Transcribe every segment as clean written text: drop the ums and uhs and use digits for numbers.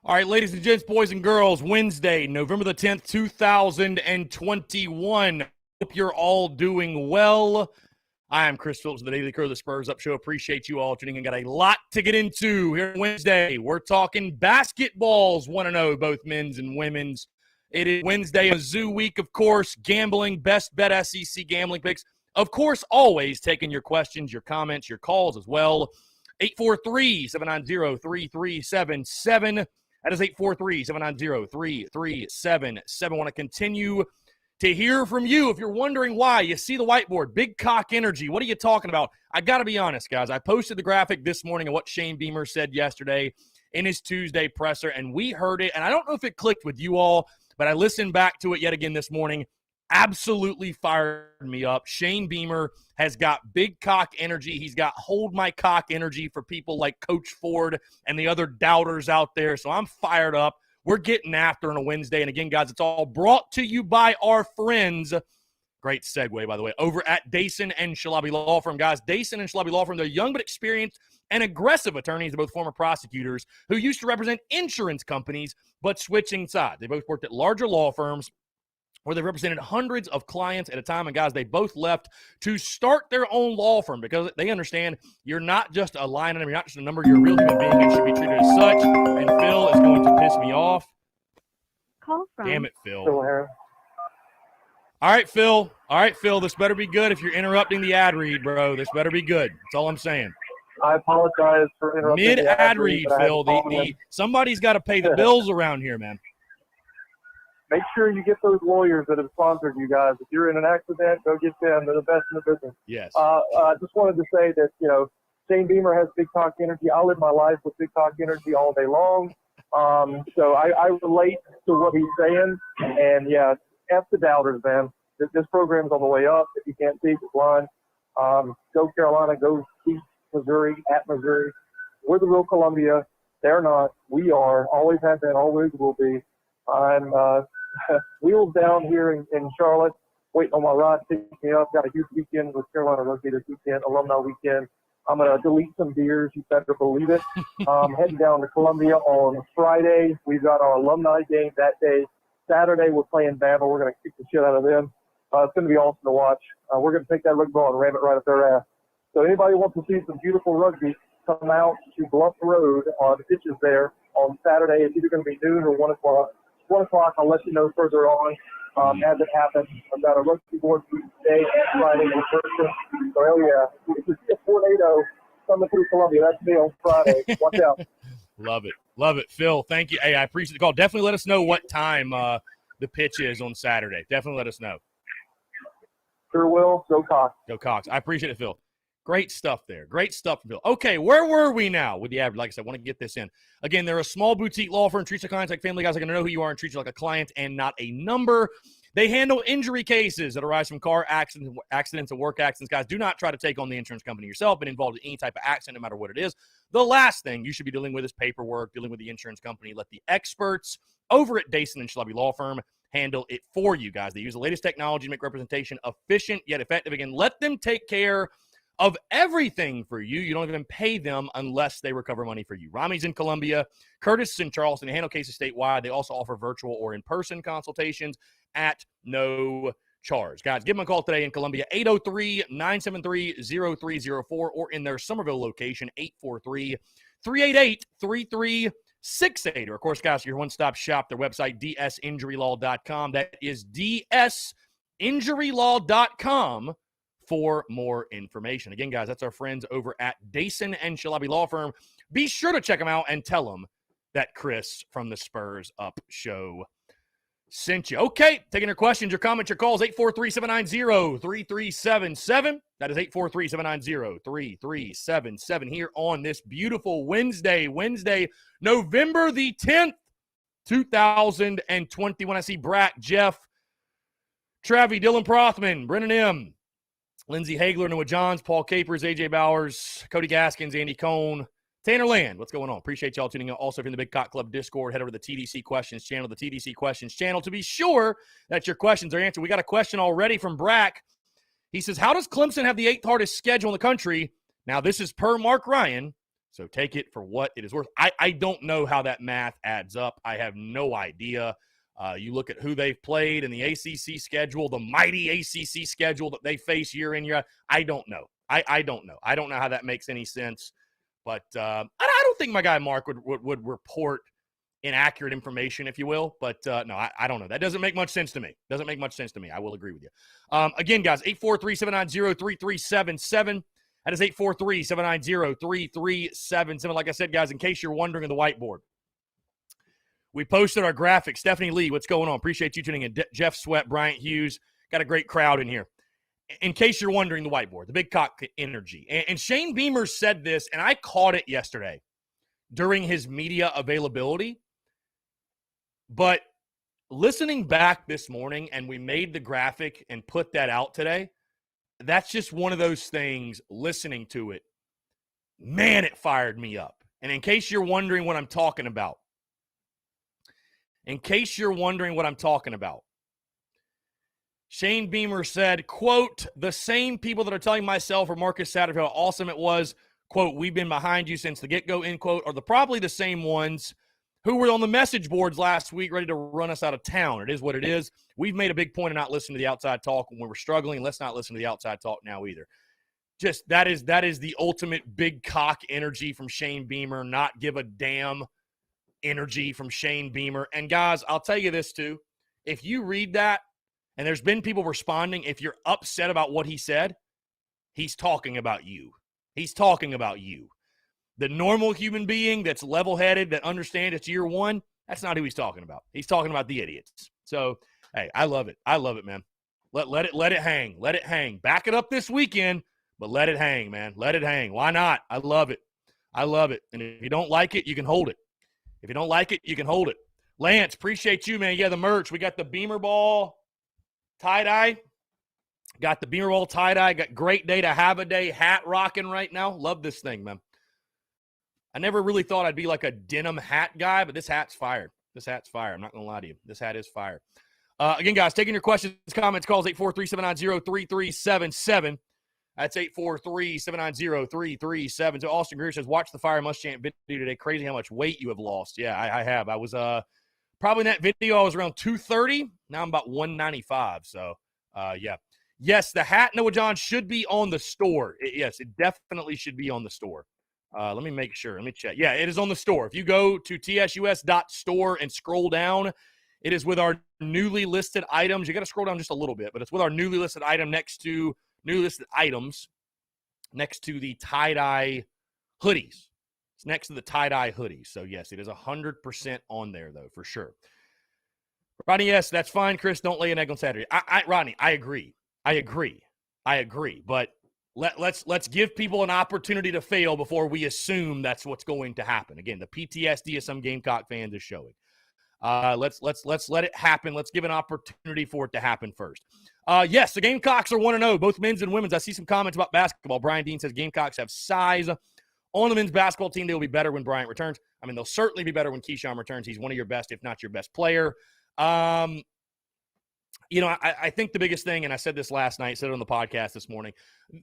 All right, ladies and gents, boys and girls, Wednesday, November the 10th, 2021. Hope you're all doing well. I am Chris Phillips of the Daily Crew of the Spurs Up Show. Appreciate you all tuning in. Got a lot to get into here Wednesday. We're talking basketballs, 1-0, both men's and women's. It is Wednesday, a zoo week, of course, gambling, best bet SEC gambling picks. Of course, always taking your questions, your comments, your calls as well. 843-790-3377. That is 843-790-3377. Want to continue to hear from you. If you're wondering why, you see the whiteboard, big cock energy. What are you talking about? I got to be honest, guys. I posted the graphic this morning of what Shane Beamer said yesterday in his Tuesday presser, and we heard it. And I don't know if it clicked with you all, but I listened back to it yet again this morning. Absolutely fired me up. Shane Beamer has got big cock energy. He's got hold my cock energy for people like Coach Ford and the other doubters out there. So I'm fired up. We're getting after on a Wednesday. And again, guys, it's all brought to you by our friends. Great segue, by the way, over at Dason and Shalabi Law Firm. Guys, Dason and Shalabi Law Firm, they're young but experienced and aggressive attorneys. They're both former prosecutors who used to represent insurance companies but switching sides. They both worked at larger law firms where they represented hundreds of clients at a time. And, guys, they both left to start their own law firm because they understand you're not just a line item, you're not just a number, you're a real human being and should be treated as such. And Phil is going to piss me off. Call from. Damn it, Phil. Phil here. All right, Phil. This better be good if you're interrupting the ad read, bro. This better be good. That's all I'm saying. I apologize for interrupting Mid-ad read, Phil. Somebody's got to pay the bills around here, man. Make sure you get those lawyers that have sponsored you guys. If you're in an accident, go get them. They're the best in the business. Yes. I just wanted to say that, Shane Beamer has big cock energy. I live my life with big cock energy all day long. So I relate to what he's saying. And, yeah, F the doubters, man. This program's on the way up. If you can't see, it's blind. Go Carolina. Go East Missouri, at Missouri. We're the real Columbia. They're not. We are. Always have been. Always will be. I'm wheels down here in Charlotte, waiting on my ride to pick me up. Got a huge weekend with Carolina Rugby this weekend, alumni weekend. I'm going to delete some beers. You better believe it. Heading down to Columbia on Friday. We've got our alumni game that day. Saturday, we're playing Bama. We're going to kick the shit out of them. It's going to be awesome to watch. We're going to take that rugby ball and ram it right up their ass. So anybody wants to see some beautiful rugby, come out to Bluff Road on the pitches there on Saturday. It's either going to be noon or 1 o'clock. 1 o'clock, I'll let you know further on as it happens. I've got a rugby board today, Friday, in person. So, hell yeah. If you see a tornado coming through Columbia, that's me on Friday. Watch out. Love it. Phil, thank you. Hey, I appreciate the call. Definitely let us know what time the pitch is on Saturday. Definitely let us know. Sure will. Go Cox. Go Cox. I appreciate it, Phil. Great stuff there. Great stuff, Phil. Okay, where were we now with the average? Like I said, I want to get this in. Again, they're a small boutique law firm, treats their clients like family. Guys are going to know who you are and treat you like a client and not a number. They handle injury cases that arise from car accidents and work accidents. Guys, do not try to take on the insurance company yourself and involved in any type of accident, no matter what it is. The last thing you should be dealing with is paperwork, dealing with the insurance company. Let the experts over at Dason and Shalabi Law Firm handle it for you, guys. They use the latest technology to make representation efficient yet effective. Again, let them take care of everything for you. You don't even pay them unless they recover money for you. Rami's in Columbia, Curtis is in Charleston. They handle cases statewide. They also offer virtual or in-person consultations at no charge. Guys, give them a call today in Columbia, 803-973-0304, or in their Somerville location, 843-388-3368. Or, of course, guys, your one-stop shop, their website, dsinjurylaw.com. That is dsinjurylaw.com. for more information. Again, guys, that's our friends over at Dason and Shalabi Law Firm. Be sure to check them out and tell them that Chris from the Spurs Up Show sent you. Okay, taking your questions, your comments, your calls, 843-790-3377. That is 843-790-3377 here on this beautiful Wednesday, November the 10th, 2021. I see Brack, Jeff, Travi, Dylan Prothman, Brennan M., Lindsey Hagler, Noah Johns, Paul Capers, AJ Bowers, Cody Gaskins, Andy Cohn, Tanner Land. What's going on? Appreciate y'all tuning in. Also, if you're in the Big Cock Club Discord, head over to the TDC Questions channel, to be sure that your questions are answered. We got a question already from Brack. He says, how does Clemson have the 8th hardest schedule in the country? Now, this is per Mark Ryan, So take it for what it is worth. I don't know how that math adds up. I have no idea. You look at who they've played in the ACC schedule, the mighty ACC schedule that they face year in, year out. I don't know. I don't know. I don't know how that makes any sense. But I don't think my guy Mark would report inaccurate information, if you will. But no, I don't know. That doesn't make much sense to me. Doesn't make much sense to me. I will agree with you. Again, guys, 843-790-3377. That is 843-790-3377. Like I said, guys, in case you're wondering on the whiteboard, we posted our graphic. Stephanie Lee, what's going on? Appreciate you tuning in. Jeff Sweat, Bryant Hughes. Got a great crowd in here. In case you're wondering, the whiteboard, the big cock energy. And Shane Beamer said this, and I caught it yesterday during his media availability. But listening back this morning, and we made the graphic and put that out today, that's just one of those things, listening to it, man, it fired me up. And in case you're wondering what I'm talking about, Shane Beamer said, quote, the same people that are telling myself or Marcus Satterfield how awesome it was, quote, we've been behind you since the get-go, end quote, are probably the same ones who were on the message boards last week ready to run us out of town. It is what it is. We've made a big point of not listening to the outside talk when we were struggling. Let's not listen to the outside talk now either. Just that is the ultimate big cock energy from Shane Beamer, not give a damn energy from Shane Beamer. And guys, I'll tell you this too. If you read that, and there's been people responding, if you're upset about what he said, he's talking about you. He's talking about you. The normal human being that's level-headed, that understands it's year one, that's not who he's talking about. He's talking about the idiots. So, hey, I love it. I love it, man. Let it hang. Let it hang. Back it up this weekend, but let it hang, man. Let it hang. Why not? I love it. I love it. And if you don't like it, you can hold it. If you don't like it, you can hold it. Lance, appreciate you, man. Yeah, the merch. We got the Beamer Ball tie-dye. Got the Beamer Ball tie-dye. Got great day to have a day hat rocking right now. Love this thing, man. I never really thought I'd be like a denim hat guy, but this hat's fire. This hat's fire. I'm not going to lie to you. This hat is fire. Again, guys, taking your questions, comments, calls, 843-790-3377. That's 843-790-3377. So Austin Greer says, watch the Fire Must Chant video today. Crazy how much weight you have lost. Yeah, I have. I was probably in that video, I was around 230. Now I'm about 195. So, yeah. Yes, the hat, Noah John, should be on the store. Yes, it definitely should be on the store. Let me make sure. Let me check. Yeah, it is on the store. If you go to tsus.store and scroll down, it is with our newly listed items. You got to scroll down just a little bit, but it's with our newly listed item next to the tie-dye hoodies. It's next to the tie-dye hoodies. So, yes, it is 100% on there, though, for sure. Rodney, yes, that's fine. Chris, don't lay an egg on Saturday. Rodney, I agree. But let's give people an opportunity to fail before we assume that's what's going to happen. Again, the PTSD of some Gamecock fans is showing. Let's let it happen. Let's give an opportunity for it to happen first. Yes, the Gamecocks are 1-0, both men's and women's. I see some comments about basketball. Brian Dean says Gamecocks have size on the men's basketball team. They will be better when Bryant returns. I mean, they'll certainly be better when Keyshawn returns. He's one of your best, if not your best player. I think the biggest thing, and I said this last night, said it on the podcast this morning,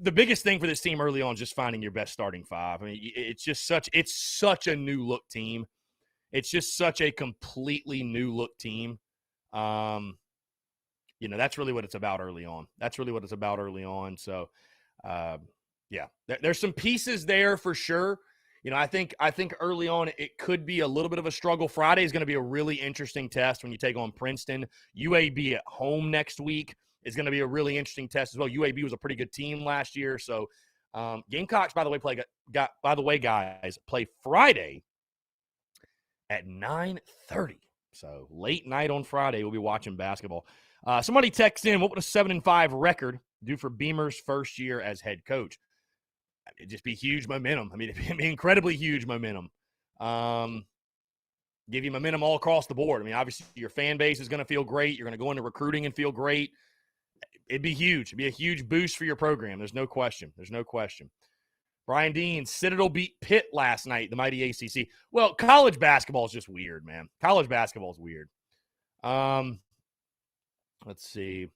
the biggest thing for this team early on is just finding your best starting five. I mean, it's such a new look team. It's just such a completely new look team. That's really what it's about early on. So, yeah, there's some pieces there for sure. I think early on it could be a little bit of a struggle. Friday is going to be a really interesting test when you take on Princeton. UAB at home next week is going to be a really interesting test as well. UAB was a pretty good team last year. So Gamecocks, by the way, guys, play Friday at 9:30. So late night on Friday, we'll be watching basketball. Somebody texted in, what would a 7-5 record do for Beamer's first year as head coach? It'd just be huge momentum. I mean, it'd be incredibly huge momentum. Give you momentum all across the board. I mean, obviously, your fan base is going to feel great. You're going to go into recruiting and feel great. It'd be huge. It'd be a huge boost for your program. There's no question. Brian Dean, Citadel beat Pitt last night, the mighty ACC. Well, college basketball is just weird, man. College basketball is weird. Let's see.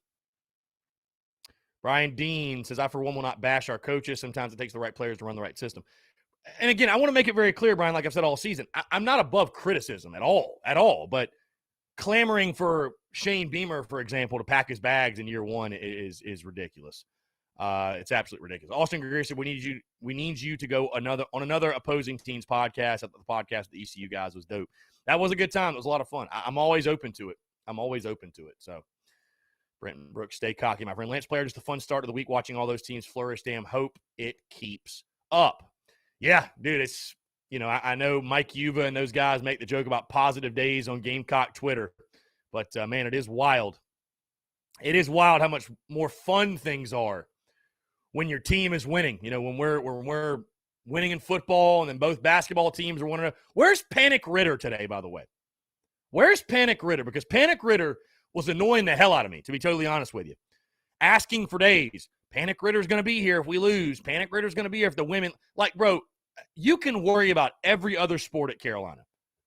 Brian Dean says, I, for one, will not bash our coaches. Sometimes it takes the right players to run the right system. and again, I want to make it very clear, Brian, like I've said all season, I'm not above criticism at all. But clamoring for Shane Beamer, for example, to pack his bags in year one is ridiculous. It's absolutely ridiculous. Austin Greer said, we need you to go on another opposing team's podcast. The podcast of the ECU guys was dope. That was a good time. It was a lot of fun. I'm always open to it. So Brenton Brooks, stay cocky, my friend. Lance Player, just a fun start of the week watching all those teams flourish. Damn, hope it keeps up. Yeah, dude, it's, I know Mike Yuva and those guys make the joke about positive days on Gamecock Twitter, but man, it is wild. It is wild how much more fun things are when your team is winning. When we're winning in football, and then both basketball teams are winning. Where's Panic Ritter today, by the way? Where's Panic Ritter? Because Panic Ritter was annoying the hell out of me, to be totally honest with you. Asking for days. Panic Ritter's going to be here if we lose. Panic Ritter's going to be here if the women. Like, bro, you can worry about every other sport at Carolina.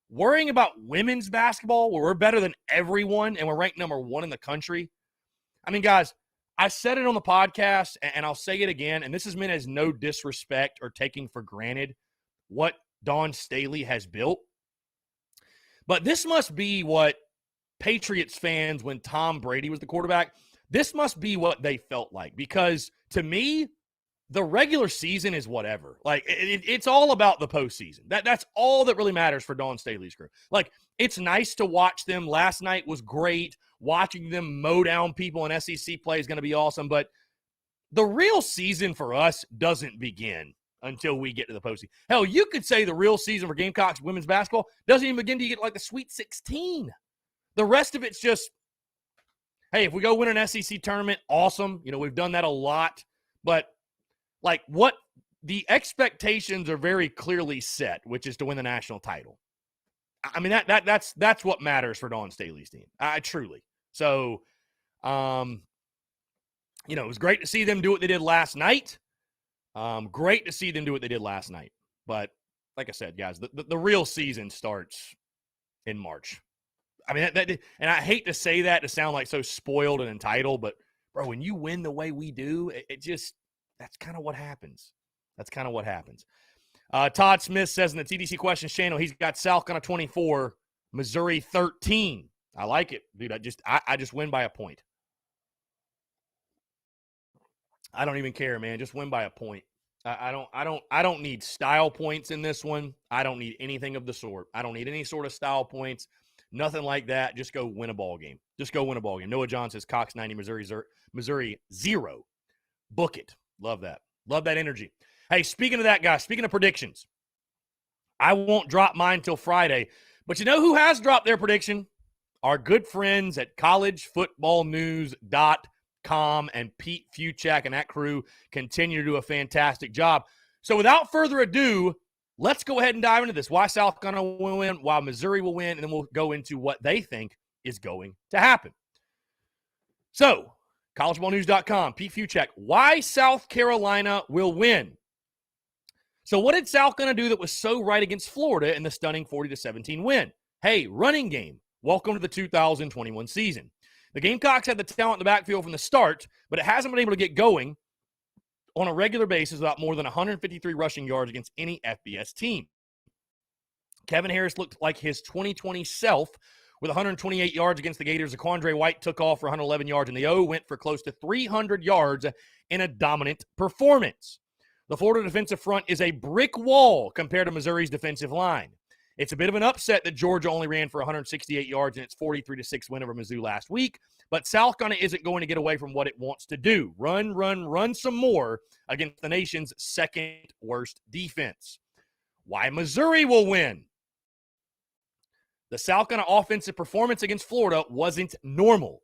Worrying about women's basketball, where we're better than everyone and we're ranked number 1 in the country. I mean, guys, I said it on the podcast, and I'll say it again, and this is meant as no disrespect or taking for granted what Dawn Staley has built. But this must be what Patriots fans, when Tom Brady was the quarterback, this must be what they felt like. Because to me, the regular season is whatever. Like, it's all about the postseason. That's all that really matters for Dawn Staley's crew. Like, it's nice to watch them. Last night was great. Watching them mow down people in SEC play is going to be awesome. But the real season for us doesn't begin until we get to the postseason. Hell, you could say the real season for Gamecocks women's basketball doesn't even begin to get like the Sweet 16. The rest of it's just, hey, if we go win an SEC tournament, awesome. We've done that a lot. But like, what the expectations are very clearly set, which is to win the national title. I mean, that's what matters for Dawn Staley's team. Truly. So, it was great to see them do what they did last night. Great to see them do what they did last night. But like I said, guys, the real season starts in March. I mean, and I hate to say that to sound like so spoiled and entitled, but bro, when you win the way we do, it just, that's kind of what happens. Todd Smith says in the TDC Questions channel, he's got South Carolina 24, Missouri 13. I like it, dude. I just win by a point. I don't even care, man. Just win by a point. I don't need style points in this one. I don't need anything of the sort. I don't need any sort of style points. Nothing like that. Just go win a ball game. Noah John says Cox 90, Missouri 0. Book it. Love that. Love that energy. Hey, speaking of that, guys, speaking of predictions, I won't drop mine till Friday. But you know who has dropped their prediction? Our good friends at collegefootballnews.com, and Pete Fuchak and that crew continue to do a fantastic job. So without further ado, let's go ahead and dive into this. Why South Carolina will win, why Missouri will win, and then we'll go into what they think is going to happen. So, collegefootballnews.com, Pete Fuchak, why South Carolina will win. So what did South Carolina do that was so right against Florida in the stunning 40-17 win? Hey, running game. Welcome to the 2021 season. The Gamecocks had the talent in the backfield from the start, but it hasn't been able to get going on a regular basis without more than 153 rushing yards against any FBS team. Kevin Harris looked like his 2020 self with 128 yards against the Gators. Zaquandre White took off for 111 yards, and the O went for close to 300 yards in a dominant performance. The Florida defensive front is a brick wall compared to Missouri's defensive line. It's a bit of an upset that Georgia only ran for 168 yards in its 43-6 win over Mizzou last week, but South Carolina isn't going to get away from what it wants to do. Run some more against the nation's second worst defense. Why Missouri will win. The South Carolina offensive performance against Florida wasn't normal.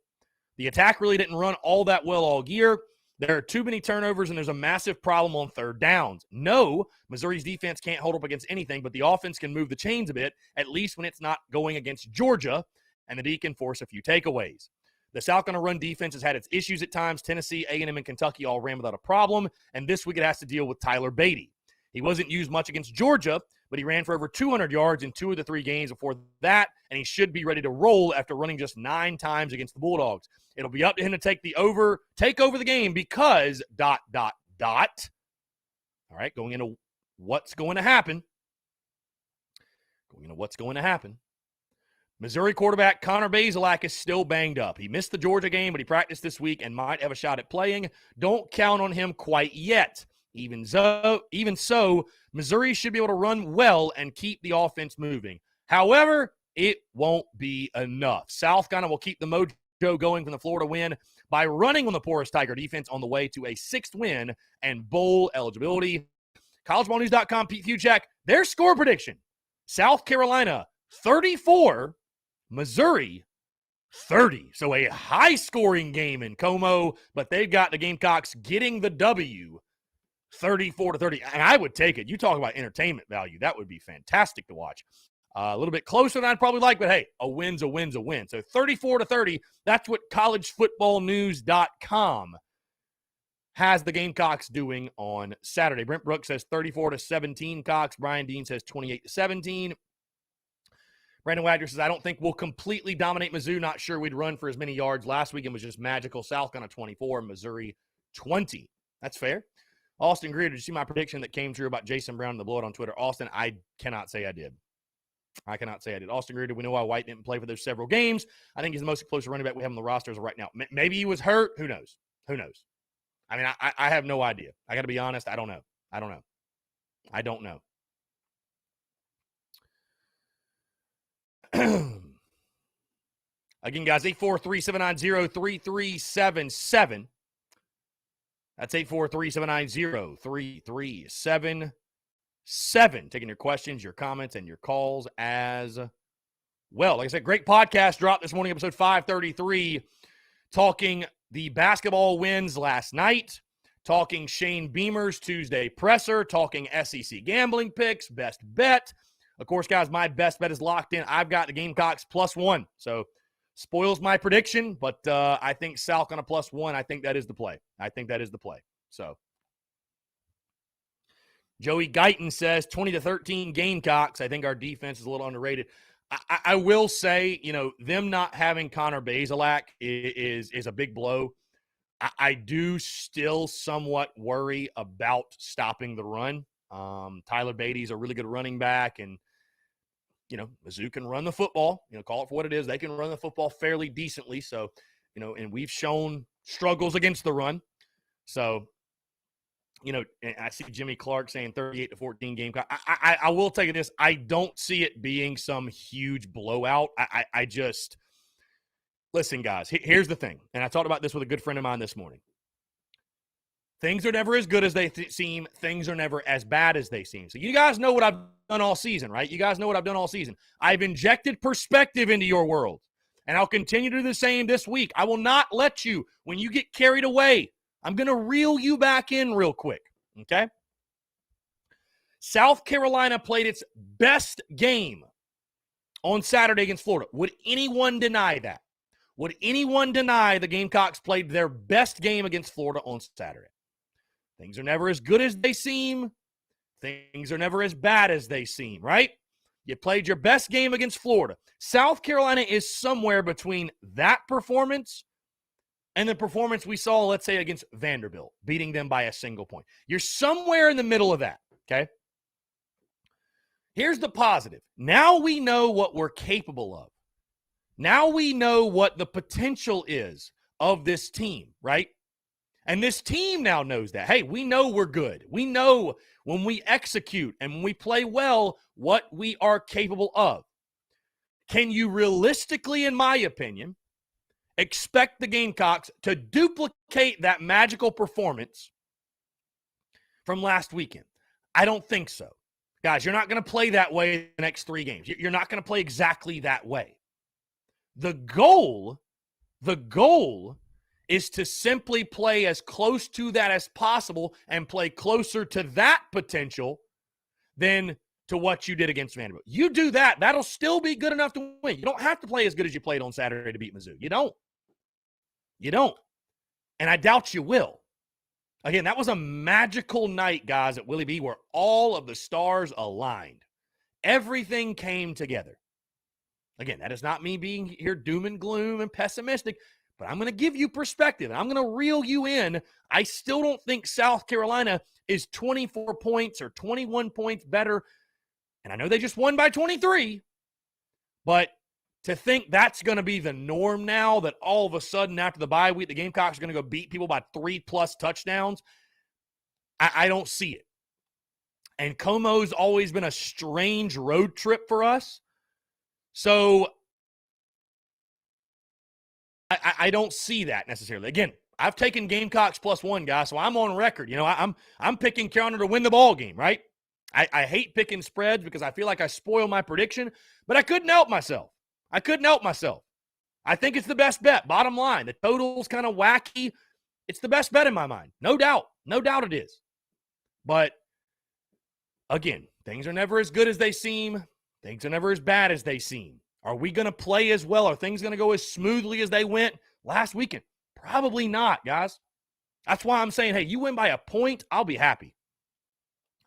The attack really didn't run all that well all year. There are too many turnovers, and there's a massive problem on third downs. No, Missouri's defense can't hold up against anything, but the offense can move the chains a bit, at least when it's not going against Georgia, and the D can force a few takeaways. The South Carolina run defense has had its issues at times. Tennessee, A&M, and Kentucky all ran without a problem, and this week it has to deal with Tyler Beatty. He wasn't used much against Georgia, but he ran for over 200 yards in 2 of the 3 games before that, and he should be ready to roll after running just 9 times against the Bulldogs. It'll be up to him to take over the game because ... All right, going into what's going to happen. Missouri quarterback Connor Bazelak is still banged up. He missed the Georgia game, but he practiced this week and might have a shot at playing. Don't count on him quite yet. Even so, Missouri should be able to run well and keep the offense moving. However, it won't be enough. South Carolina will keep the mojo going from the Florida win by running on the porous Tiger defense on the way to a 6th win and bowl eligibility. CollegeBallNews.com, Pete Fuchak, their score prediction. South Carolina, 34, Missouri, 30. So a high-scoring game in Como, but they've got the Gamecocks getting the W, 34-30. And I would take it. You talk about entertainment value. That would be fantastic to watch. A little bit closer than I'd probably like, but hey, a win's a win's a win. So 34-30, that's what collegefootballnews.com has the Gamecocks doing on Saturday. Brent Brooks says 34-17 Cox. Brian Dean says 28-17. Brandon Wagner says, I don't think we'll completely dominate Mizzou. Not sure we'd run for as many yards. Last weekend was just magical. South Carolina 24, Missouri 20. That's fair. Austin Greer, did you see my prediction that came true about Jason Brown and the blowout on Twitter? Austin, I cannot say I did. Austin Greer, do we know why White didn't play for those several games? I think he's the most explosive running back we have on the roster as of right now. Maybe he was hurt. Who knows? I mean, I have no idea. I got to be honest. I don't know. Again, guys, 843-790-3377. That's 843-790-3377. Taking your questions, your comments, and your calls as well. Like I said, great podcast drop this morning, episode 533, talking the basketball wins last night, talking Shane Beamer's Tuesday presser, talking SEC gambling picks, best bet. Of course, guys, my best bet is locked in. I've got the Gamecocks +1. So spoils my prediction, but I think South on a +1. I think that is the play. So Joey Guyton says 20-13 Gamecocks. I think our defense is a little underrated. I will say, them not having Connor Bazelak is a big blow. I do still somewhat worry about stopping the run. Tyler Beatty's a really good running back, and Mizzou can run the football. Call it for what it is. They can run the football fairly decently. So, and we've shown struggles against the run. So, I see Jimmy Clark saying 38-14 Gamecock. I will tell you this. I don't see it being some huge blowout. I just – listen, guys, here's the thing. And I talked about this with a good friend of mine this morning. Things are never as good as they seem. Things are never as bad as they seem. So you guys know what I've done all season, right? I've injected perspective into your world, and I'll continue to do the same this week. I will not let you, when you get carried away, I'm going to reel you back in real quick, okay? South Carolina played its best game on Saturday against Florida. Would anyone deny that? Would anyone deny the Gamecocks played their best game against Florida on Saturday? Things are never as good as they seem. Things are never as bad as they seem, right? You played your best game against Florida. South Carolina is somewhere between that performance and the performance we saw, let's say, against Vanderbilt, beating them by a single point. You're somewhere in the middle of that, okay? Here's the positive. Now we know what we're capable of. Now we know what the potential is of this team, right? And this team now knows that. Hey, we know we're good. We know when we execute and when we play well what we are capable of. Can you realistically, in my opinion, expect the Gamecocks to duplicate that magical performance from last weekend? I don't think so. Guys, you're not going to play that way the next 3 games. You're not going to play exactly that way. The goal is to simply play as close to that as possible and play closer to that potential than to what you did against Vanderbilt. You do that, that'll still be good enough to win. You don't have to play as good as you played on Saturday to beat Mizzou. You don't. And I doubt you will. Again, that was a magical night, guys, at Willie B, where all of the stars aligned. Everything came together. Again, that is not me being here doom and gloom and pessimistic, but I'm going to give you perspective. I'm going to reel you in. I still don't think South Carolina is 24 points or 21 points better. And I know they just won by 23, but to think that's going to be the norm now, that all of a sudden after the bye week, the Gamecocks are going to go beat people by 3+ touchdowns, I don't see it. And Como's always been a strange road trip for us. So I don't see that necessarily. Again, I've taken Gamecocks +1, guys, so I'm on record. You know, I'm picking Carolina to win the ball game, right? I hate picking spreads because I feel like I spoil my prediction, but I couldn't help myself. I think it's the best bet. Bottom line, the total's kind of wacky. It's the best bet in my mind. No doubt. No doubt it is. But again, things are never as good as they seem. Things are never as bad as they seem. Are we going to play as well? Are things going to go as smoothly as they went last weekend? Probably not, guys. That's why I'm saying, hey, you win by a point, I'll be happy.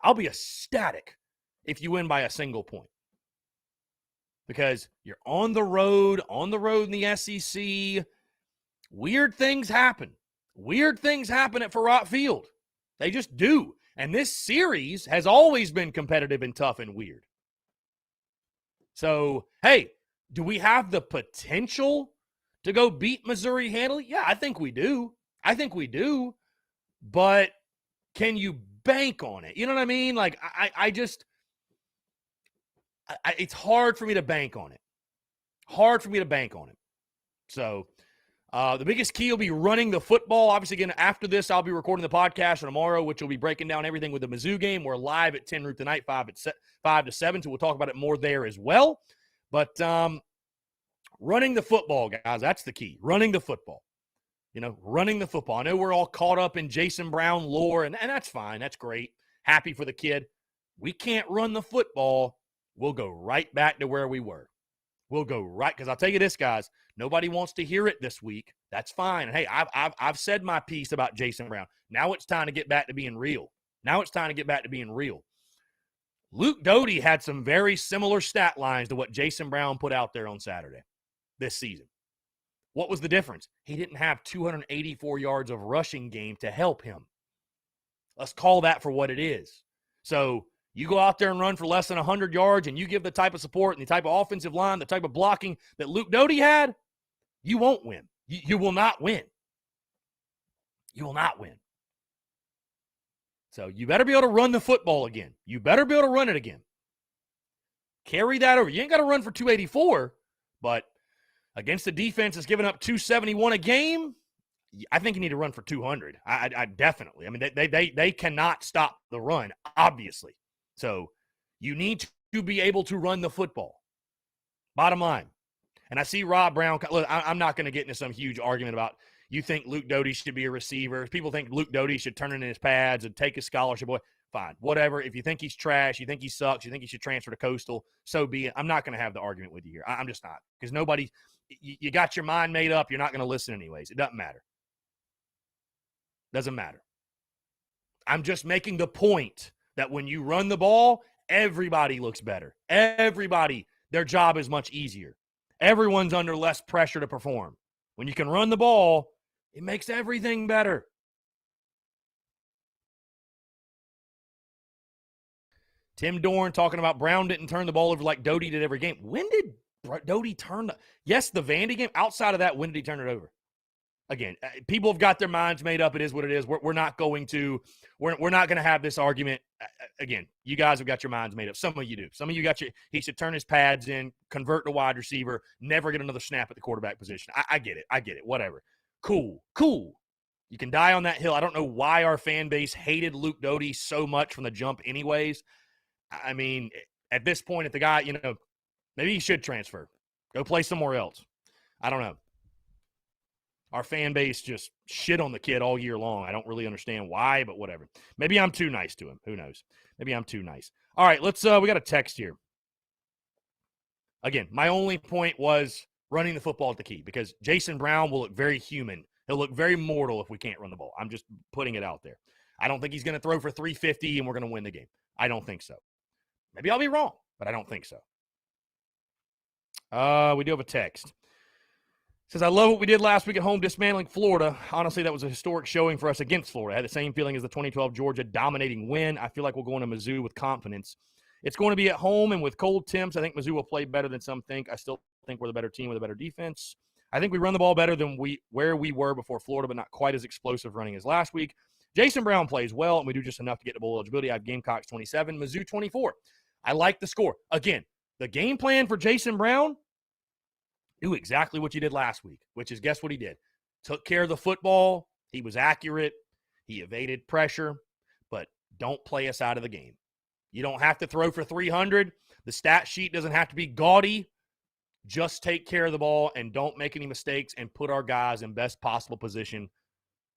I'll be ecstatic if you win by a single point. Because you're on the road in the SEC. Weird things happen. Weird things happen at Farott Field. They just do. And this series has always been competitive and tough and weird. So, hey, do we have the potential to go beat Missouri handily? Yeah, I think we do. But can you bank on it? You know what I mean? Like, it's hard for me to bank on it. So, the biggest key will be running the football. Obviously, again, after this, I'll be recording the podcast tomorrow, which will be breaking down everything with the Mizzou game. We're live at 10 root tonight, 5 to 7, so we'll talk about it more there as well. But running the football, guys, that's the key. Running the football. You know, running the football. I know we're all caught up in Jason Brown lore, and that's fine. That's great. Happy for the kid. We can't run the football. We'll go right back to where we were. We'll go right, because I'll tell you this, guys, nobody wants to hear it this week. That's fine. And hey, I've said my piece about Jason Brown. Now it's time to get back to being real. Luke Doty had some very similar stat lines to what Jason Brown put out there on Saturday this season. What was the difference? He didn't have 284 yards of rushing game to help him. Let's call that for what it is. So you go out there and run for less than 100 yards and you give the type of support and the type of offensive line, the type of blocking that Luke Doty had, you won't win. You will not win. You will not win. So you better be able to run the football again. You better be able to run it again. Carry that over. You ain't got to run for 284, but against the defense that's giving up 271 a game, I think you need to run for 200. I definitely. I mean, they cannot stop the run, obviously. So you need to be able to run the football. Bottom line. And I see Rob Brown. Look, I'm not going to get into some huge argument about you think Luke Doty should be a receiver. People think Luke Doty should turn in his pads and take a scholarship. Boy, fine, whatever. If you think he's trash, you think he sucks, you think he should transfer to Coastal, so be it. I'm not going to have the argument with you here. I'm just not. Because nobody – you got your mind made up. You're not going to listen anyways. It doesn't matter. Doesn't matter. I'm just making the point that when you run the ball, everybody looks better. Everybody, their job is much easier. Everyone's under less pressure to perform. When you can run the ball, it makes everything better. Tim Dorn talking about Brown didn't turn the ball over like Doty did every game. When did Doty turn the – yes, the Vandy game. Outside of that, when did he turn it over? Again, people have got their minds made up. It is what it is. We're not going to – we're not going to have this argument. Again, you guys have got your minds made up. Some of you do. Some of you got your – he should turn his pads in, convert to wide receiver, never get another snap at the quarterback position. I get it. Whatever. Cool. You can die on that hill. I don't know why our fan base hated Luke Doty so much from the jump anyways. I mean, at this point, if the guy, maybe he should transfer. Go play somewhere else. I don't know. Our fan base just shit on the kid all year long. I don't really understand why, but whatever. Maybe I'm too nice to him. Who knows? Maybe I'm too nice. All right, let's we got a text here. Again, my only point was running the football at the key because Jason Brown will look very human. He'll look very mortal if we can't run the ball. I'm just putting it out there. I don't think he's going to throw for 350 and we're going to win the game. I don't think so. Maybe I'll be wrong, but I don't think so. We do have a text. Says, I love what we did last week at home dismantling Florida. Honestly, that was a historic showing for us against Florida. I had the same feeling as the 2012 Georgia dominating win. I feel like we'll go into Mizzou with confidence. It's going to be at home and with cold temps. I think Mizzou will play better than some think. I still think we're the better team with a better defense. I think we run the ball better than where we were before Florida, but not quite as explosive running as last week. Jason Brown plays well, and we do just enough to get to bowl eligibility. I have Gamecocks 27, Mizzou 24. I like the score. Again, the game plan for Jason Brown, do exactly what you did last week, which is, guess what he did? Took care of the football. He was accurate. He evaded pressure, but don't play us out of the game. You don't have to throw for 300. The stat sheet doesn't have to be gaudy. Just take care of the ball and don't make any mistakes and put our guys in best possible position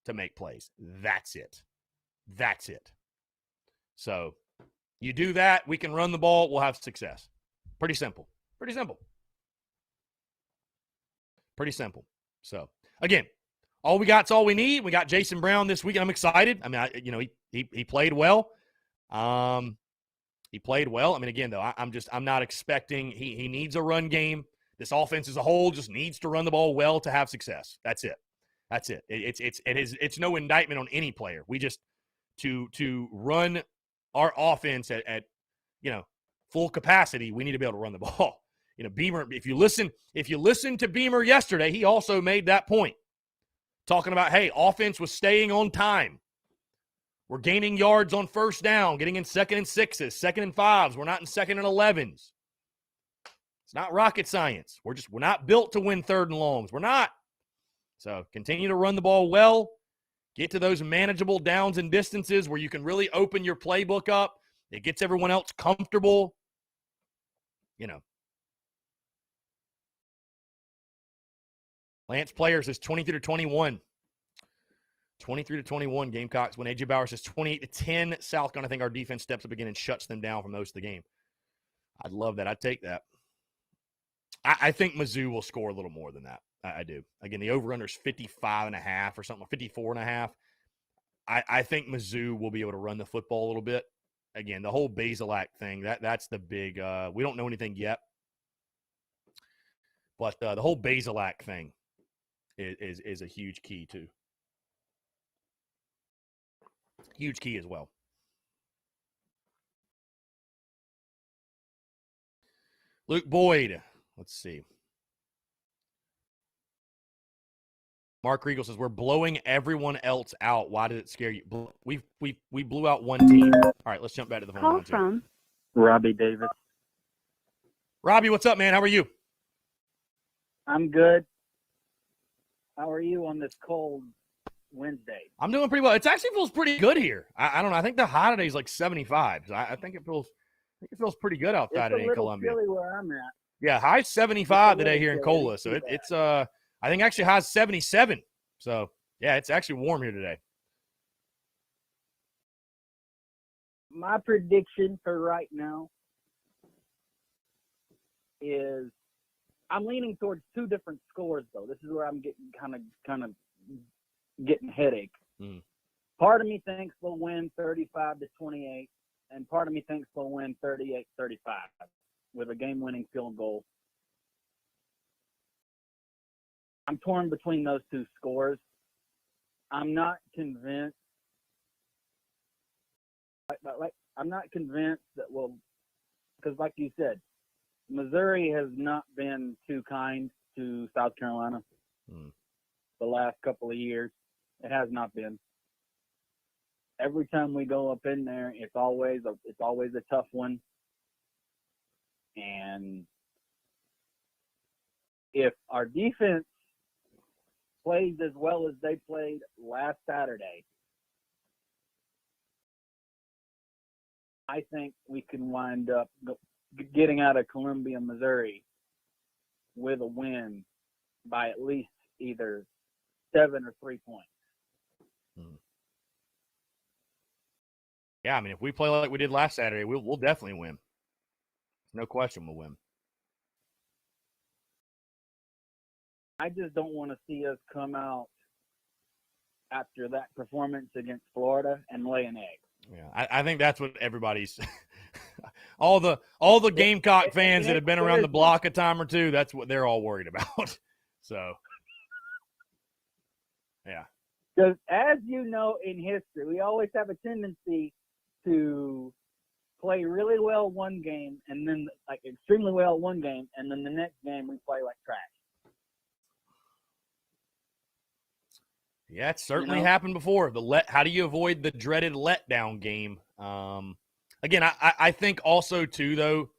to make plays. That's it. That's it. So you do that, we can run the ball, we'll have success. Pretty simple. Pretty simple. Pretty simple. So, again, all we got's all we need. We got Jason Brown this week. I'm excited. I mean, he played well. He played well. I mean, again, though, I'm not expecting he needs a run game. This offense as a whole just needs to run the ball well to have success. That's it. That's it. It's no indictment on any player. We just to run our offense at full capacity, we need to be able to run the ball. Beamer, if you listen to Beamer yesterday, he also made that point. Talking about, hey, offense was staying on time. We're gaining yards on first down, getting in 2nd and 6s, 2nd and 5s. We're not in 2nd and 11s. It's not rocket science. We're not built to win 3rd and longs. We're not. So continue to run the ball well. Get to those manageable downs and distances where you can really open your playbook up. It gets everyone else comfortable. Lance Players is 23-21. 23-21. Gamecocks when AJ Bauer says 28-10. South Carolina, I think our defense steps up again and shuts them down for most of the game. I'd love that. I'd take that. I think Mizzou will score a little more than that. I do. Again, the over-under is 55.5 or something, 54.5. I think Mizzou will be able to run the football a little bit. Again, the whole Basilak thing, that's the big we don't know anything yet. But the whole Basilak thing is a huge key too. Huge key as well. Luke Boyd. Let's see. Mark Riegel says, we're blowing everyone else out. Why did it scare you? We blew out one team. All right, let's jump back to the phone Call lines here. from Robbie Davis. Robbie, what's up, man? How are you? I'm good. How are you on this cold Wednesday? I'm doing pretty well. It actually feels pretty good here. I don't know. I think the high today is like 75. So I think it feels pretty good outside today in Columbia. It's a little chilly where I'm at. Yeah, high 75 today here in Cola. So it's I think actually high 77. So yeah, it's actually warm here today. My prediction for right now is I'm leaning towards two different scores though. This is where I'm getting kind of getting headache. Mm. Part of me thinks we'll win 35-28, and part of me thinks we'll win 38-35 with a game-winning field goal. I'm torn between those two scores. I'm not convinced. I'm not convinced that we'll, because like you said, Missouri has not been too kind to South Carolina the last couple of years. It has not been. Every time we go up in there, it's always a tough one. And if our defense plays as well as they played last Saturday, I think we can wind up getting out of Columbia, Missouri with a win by at least either 7 or 3 points. Yeah, I mean, if we play like we did last Saturday, we'll definitely win. No question we'll win. I just don't want to see us come out after that performance against Florida and lay an egg. Yeah, I think that's what everybody's all the Gamecock fans that have been around the block a time or two, that's what they're all worried about. So Yeah. Because as you know, in history, we always have a tendency to play really well one game and then like extremely well one game, and then the next game we play like trash. Yeah, it's certainly happened before. How do you avoid the dreaded letdown game? Again, I think also too though,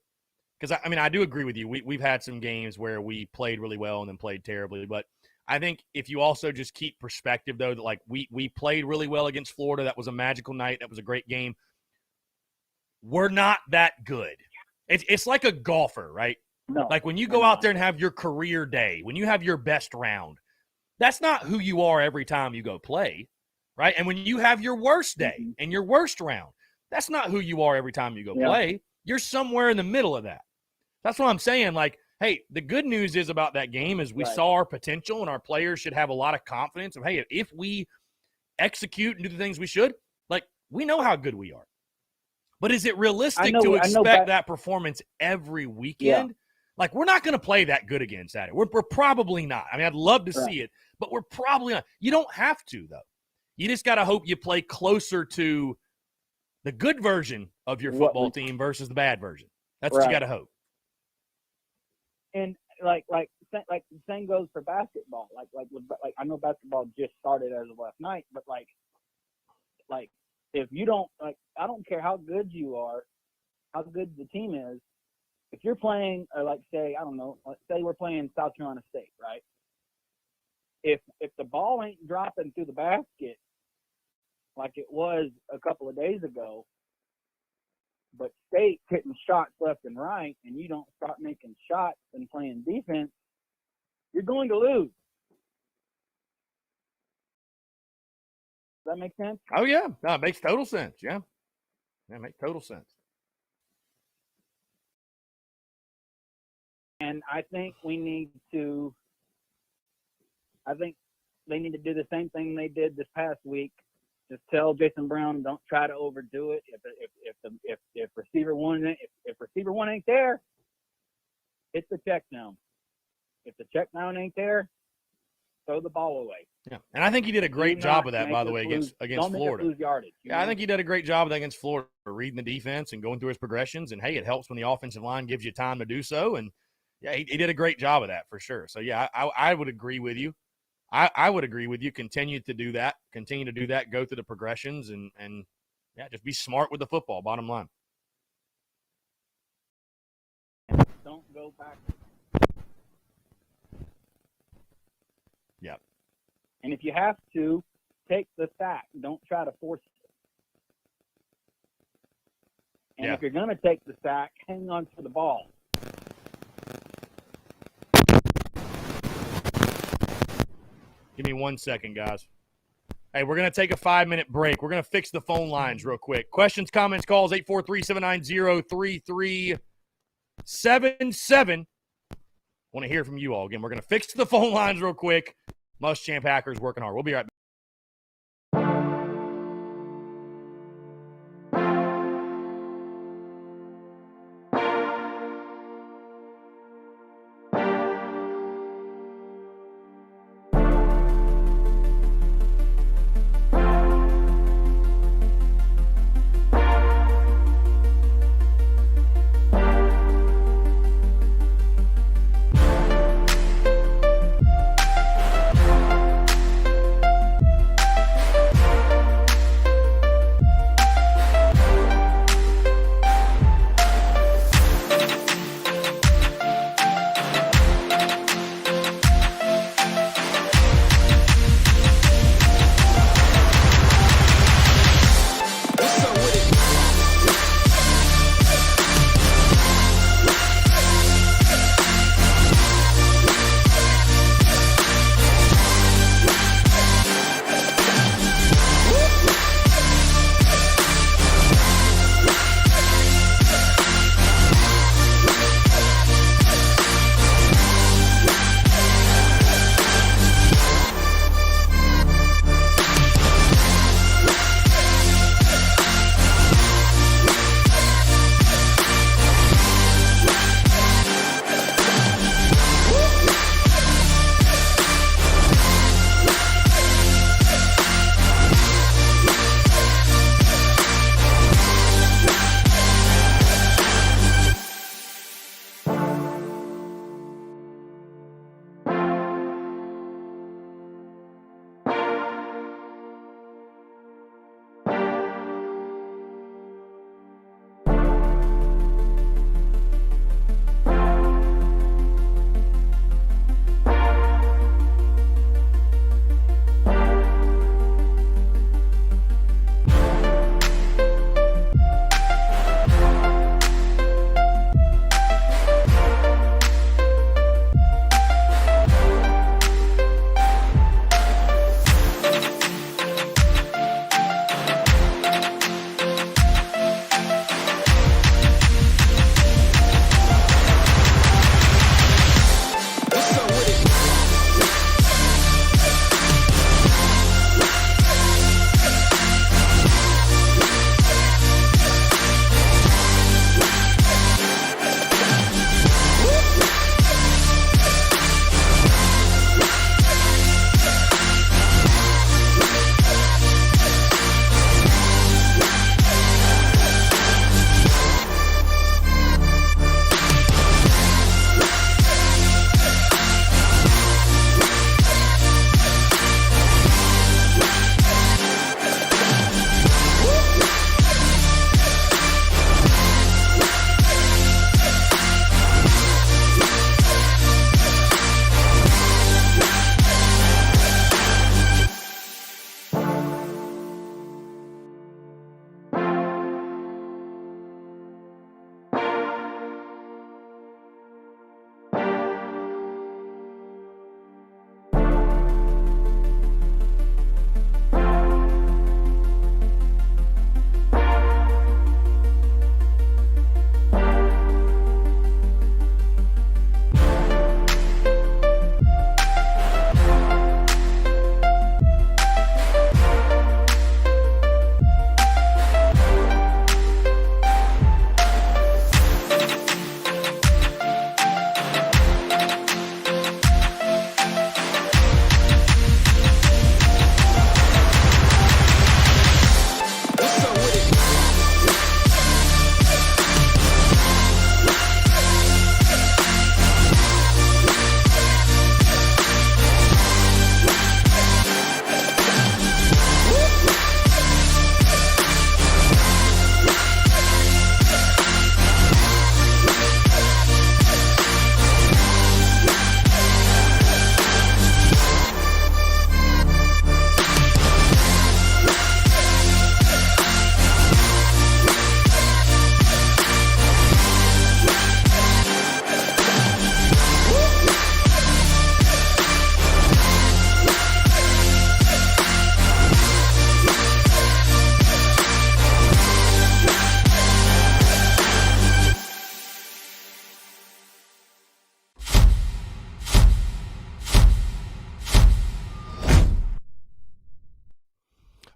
because I do agree with you. We've had some games where we played really well and then played terribly, but I think if you also just keep perspective though, that like we played really well against Florida, that was a magical night, that was a great game. We're not that good. It's like a golfer, right? No, like when you go out there and have your career day, when you have your best round, that's not who you are every time you go play, right? And when you have your worst day and your worst round, that's not who you are every time you go play. You're somewhere in the middle of that. That's what I'm saying. Like, hey, the good news is about that game is we saw our potential, and our players should have a lot of confidence of, hey, if we execute and do the things we should, like, we know how good we are. But is it realistic to expect that performance every weekend? Yeah. Like, we're not going to play that good again Saturday. We're probably not. I mean, I'd love to see it, but we're probably not. You don't have to, though. You just got to hope you play closer to the good version of your football team versus the bad version. That's what you got to hope. And like the same goes for basketball. Like I know basketball just started as of last night, but like if you don't I don't care how good you are, how good the team is. If you're playing, let's say we're playing South Carolina State, right? If the ball ain't dropping through the basket like it was a couple of days ago, but State's hitting shots left and right, and you don't start making shots and playing defense, you're going to lose. Does that make sense? Oh, yeah. No, it makes total sense. Yeah. It makes total sense. And I think they need to do the same thing they did this past week. Just tell Jason Brown, don't try to overdo it. If receiver one ain't there, it's the check down. If the check down ain't there, throw the ball away. Yeah, and I think he did a great job of that, by the way, against Florida. Lose yardage, yeah, I think he did a great job of that against Florida, reading the defense and going through his progressions. And hey, it helps when the offensive line gives you time to do so. And yeah, he did a great job of that for sure. So yeah, I would agree with you. I would agree with you. Continue to do that. Go through the progressions and yeah, just be smart with the football. Bottom line. Don't go back. Yep. And if you have to, take the sack. Don't try to force it. And if you're going to take the sack, hang on to the ball. Give me 1 second, guys. Hey, we're going to take a 5-minute break. We're going to fix the phone lines real quick. Questions, comments, calls, 843-790-3377. Want to hear from you all. Again, we're going to fix the phone lines real quick. Muschamp Hackers working hard. We'll be right back.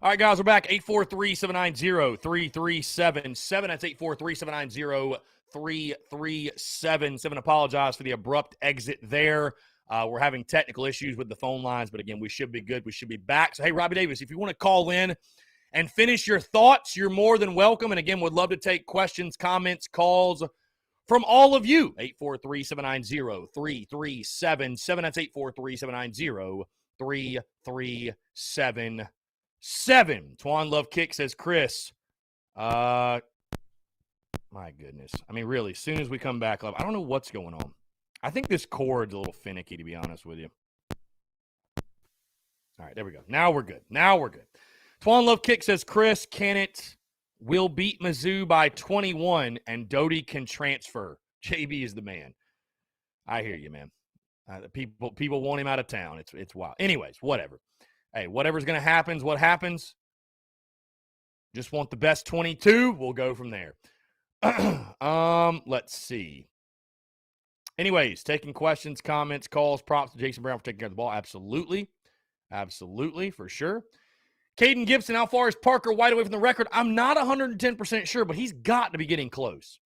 All right, guys, we're back. 843-790-3377. That's 843-790-3377. Apologize for the abrupt exit there. We're having technical issues with the phone lines, but again, we should be good. We should be back. So, hey, Robbie Davis, if you want to call in and finish your thoughts, you're more than welcome. And again, would love to take questions, comments, calls from all of you. 843-790-3377. That's 843-790-3377. Twan Love Kick says, Chris, my goodness. I mean, really, as soon as we come back, I don't know what's going on. I think this cord's a little finicky, to be honest with you. All right, there we go. Now we're good. Twan Love Kick says, Chris, will beat Mizzou by 21, and Doty can transfer. JB is the man. I hear you, man. People want him out of town. It's wild. Anyways, whatever. Hey, whatever's going to happen is what happens. Just want the best 22. We'll go from there. Let's see. Anyways, taking questions, comments, calls, props to Jason Brown for taking care of the ball. Absolutely, for sure. Caden Gibson, how far is Parker White away from the record? I'm not 110% sure, but he's got to be getting close.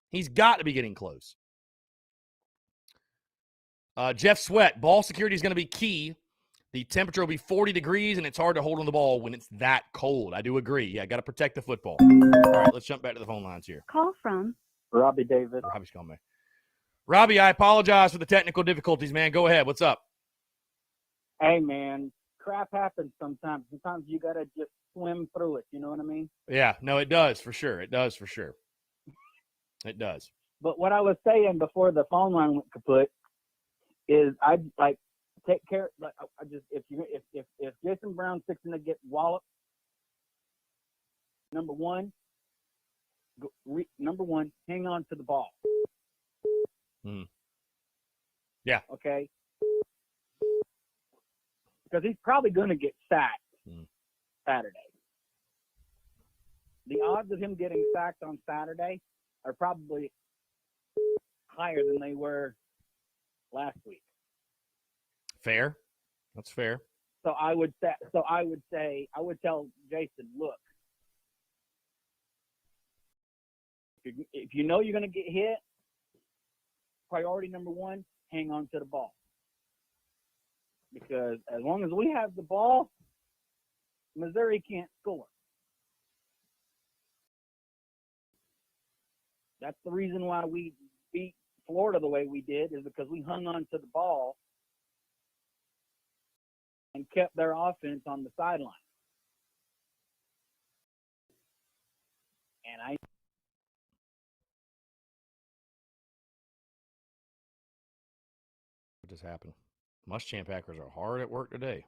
Jeff Sweat, ball security is going to be key. The temperature will be 40 degrees, and it's hard to hold on the ball when it's that cold. I do agree. Yeah, got to protect the football. All right, let's jump back to the phone lines here. Call from Robbie Davis. Robbie's calling me. Robbie, I apologize for the technical difficulties, man. Go ahead. What's up? Hey, man, crap happens sometimes. Sometimes you got to just swim through it. You know what I mean? Yeah, no, it does for sure. It does. But what I was saying before the phone line went kaput is I'd like take care. Like I just if Jason Brown's fixing to get walloped, number one, hang on to the ball. Yeah. Okay. Because he's probably going to get sacked Saturday. The odds of him getting sacked on Saturday are probably higher than they were last week. Fair. That's fair. So I would tell Jason, look, if you know you're going to get hit, priority number one, hang on to the ball. Because as long as we have the ball, Missouri can't score. That's the reason why we beat Florida the way we did, is because we hung on to the ball and kept their offense on the sideline. And What just happened? Muschamp Packers are hard at work today.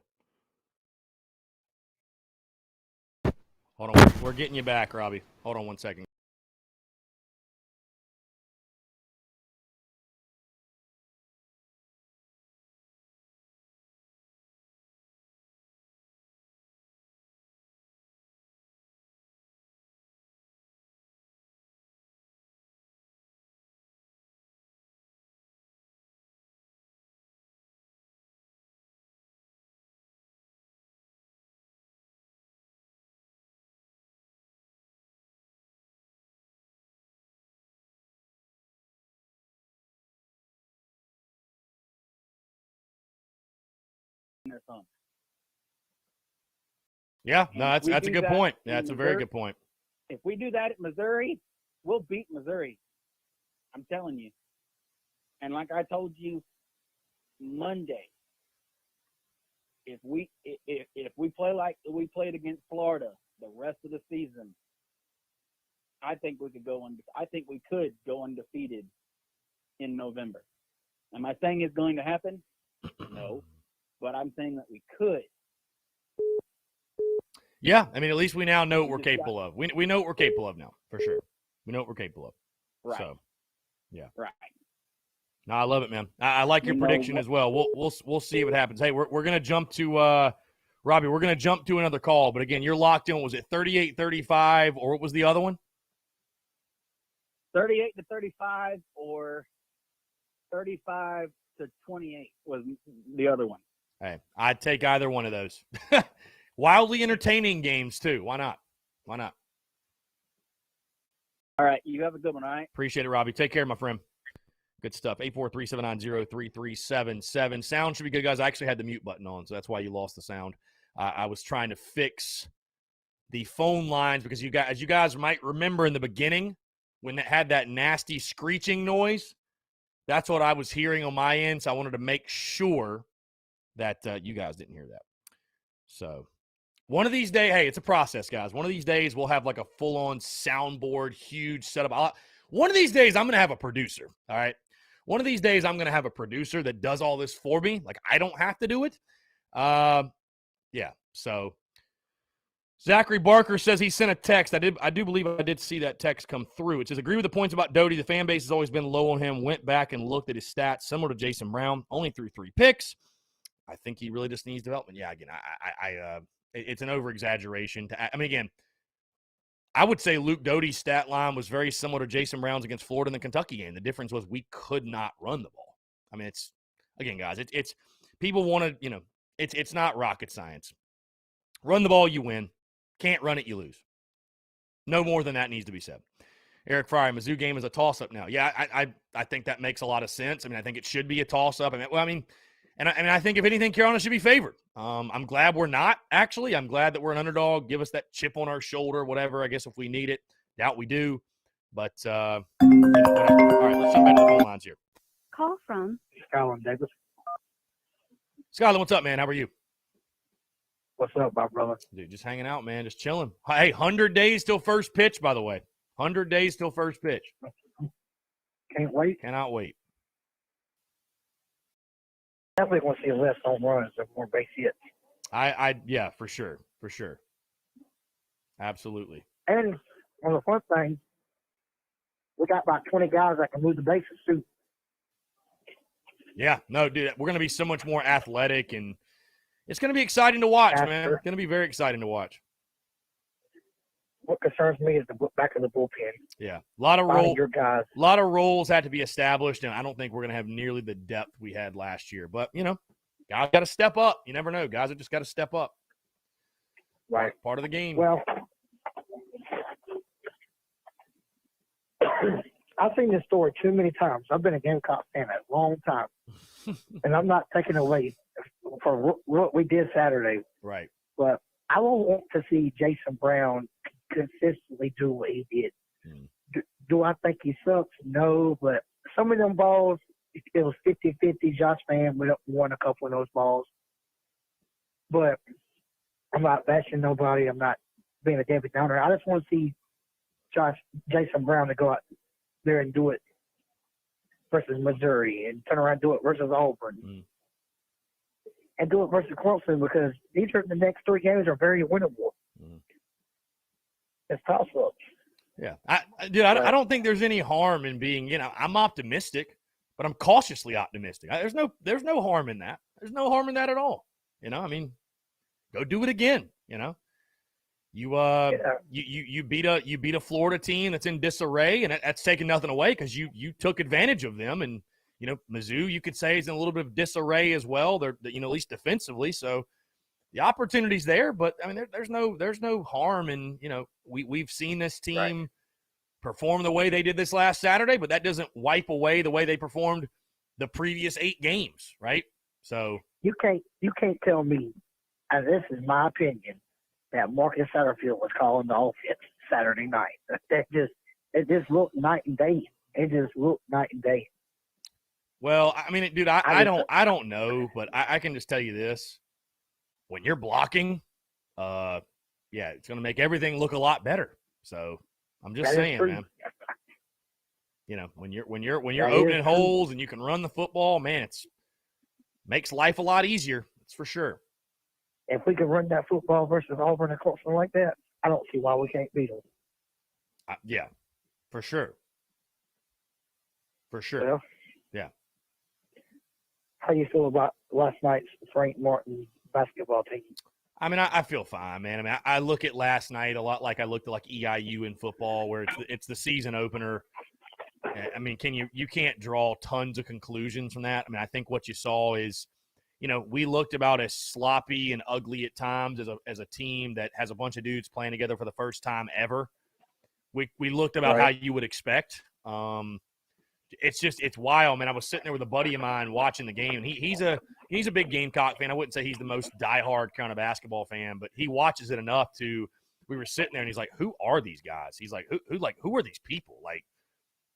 Hold on. We're getting you back, Robbie. Hold on one second. their phone. Yeah, no, that's a good point. Yeah, that's a very good point. If we do that at Missouri, we'll beat Missouri. I'm telling you. And like I told you Monday, if we play like we played against Florida the rest of the season, I think we could go undefeated in November. Am I saying it's going to happen? No. But I'm saying that we could. Yeah, I mean, at least we now know what we're capable of. We know what we're capable of now, for sure. We know what we're capable of. Right. So, yeah. Right. No, I love it, man. I like your prediction as well. We'll see what happens. Hey, we're gonna jump to Robbie. We're gonna jump to another call, but again, you're locked in. Was it 38-35, or what was the other one? 38-35 or 35-28 was the other one. Hey, I'd take either one of those. Wildly entertaining games, too. Why not? Why not? All right. You have a good one, all right? Appreciate it, Robbie. Take care, my friend. Good stuff. 843-790-3377. Sound should be good, guys. I actually had the mute button on, so that's why you lost the sound. I was trying to fix the phone lines because as you guys might remember in the beginning when it had that nasty screeching noise, that's what I was hearing on my end, so I wanted to make sure that you guys didn't hear that. So one of these days, hey, it's a process, guys. One of these days we'll have like a full-on soundboard, huge setup. One of these days I'm going to have a producer, all right? One of these days I'm going to have a producer that does all this for me. Like, I don't have to do it. Yeah, so Zachary Barker says he sent a text. I do believe I did see that text come through. It says, agree with the points about Doty. The fan base has always been low on him. Went back and looked at his stats, similar to Jason Brown. Only threw 3 picks. I think he really just needs development. Yeah, again, it's an over-exaggeration. Again, I would say Luke Doty's stat line was very similar to Jason Brown's against Florida in the Kentucky game. The difference was we could not run the ball. I mean, it's again, guys, it's people want to, it's not rocket science. Run the ball, you win. Can't run it, you lose. No more than that needs to be said. Eric Fryer, Mizzou game is a toss-up now. Yeah, I think that makes a lot of sense. I think it should be a toss-up. I think if anything, Carolina should be favored. I'm glad we're not, actually. I'm glad that we're an underdog. Give us that chip on our shoulder, whatever, I guess, if we need it. Doubt we do. But, whatever. All right, let's jump back to the phone lines here. Call from Skyland Davis. Skyler, what's up, man? How are you? What's up, my brother? Dude, just hanging out, man. Just chilling. Hey, 100 days till first pitch, by the way. 100 days till first pitch. Can't wait. Cannot wait. Definitely want to see less home runs and more base hits. Yeah, for sure. For sure. Absolutely. And on the fun thing, we got about 20 guys that can move the bases too. Yeah, no, dude, we're going to be so much more athletic, and it's going to be exciting to watch, man. It's going to be very exciting to watch. What concerns me is the back of the bullpen. Yeah, a lot of roles had to be established, and I don't think we're going to have nearly the depth we had last year. But guys got to step up. You never know. Guys have just got to step up. Right, part of the game. Well, I've seen this story too many times. I've been a Gamecock fan a long time, and I'm not taking away for what we did Saturday. Right. But I will want to see Jason Brown consistently do what he did. Do I think he sucks? No, but some of them balls, it was 50-50. Josh Mann won a couple of those balls. But I'm not bashing nobody. I'm not being a Debbie Downer. I just want to see Jason Brown to go out there and do it versus Missouri and turn around and do it versus Auburn. And do it versus Clemson, because the next 3 games are very winnable. It's toss-ups. Yeah. I don't think there's any harm in being, I'm optimistic, but I'm cautiously optimistic. There's no harm in that. There's no harm in that at all. Go do it again. You beat a Florida team that's in disarray, and that's taking nothing away because you took advantage of them. And Mizzou, you could say, is in a little bit of disarray as well. They're at least defensively. So the opportunity's there, but there's no harm in we've seen this team perform the way they did this last Saturday, but that doesn't wipe away the way they performed the previous 8 games, right? So you can't tell me, and this is my opinion, that Marcus Satterfield was calling the offense Saturday night. It just looked night and day. It just looked night and day. Well, dude, I don't know, but I can just tell you this: when you're blocking, it's going to make everything look a lot better. So I'm just saying, man. When you're opening holes and you can run the football, man, it's makes life a lot easier. That's for sure. If we can run that football versus Auburn and Clemson like that, I don't see why we can't beat them. Yeah, for sure. For sure. Well, yeah. How you feel about last night's Frank Martin basketball team? I feel fine, man. I look at last night a lot like I looked at EIU in football, where it's the season opener. You can't draw tons of conclusions from that. I think what you saw is we looked about as sloppy and ugly at times as a team that has a bunch of dudes playing together for the first time ever. We looked about how you would expect. It's wild, man. I was sitting there with a buddy of mine watching the game. He's a big Gamecock fan. I wouldn't say he's the most diehard kind of basketball fan, but he watches it enough to. We were sitting there and he's like, "Who are these guys?" He's like, "Who are these people?" Like,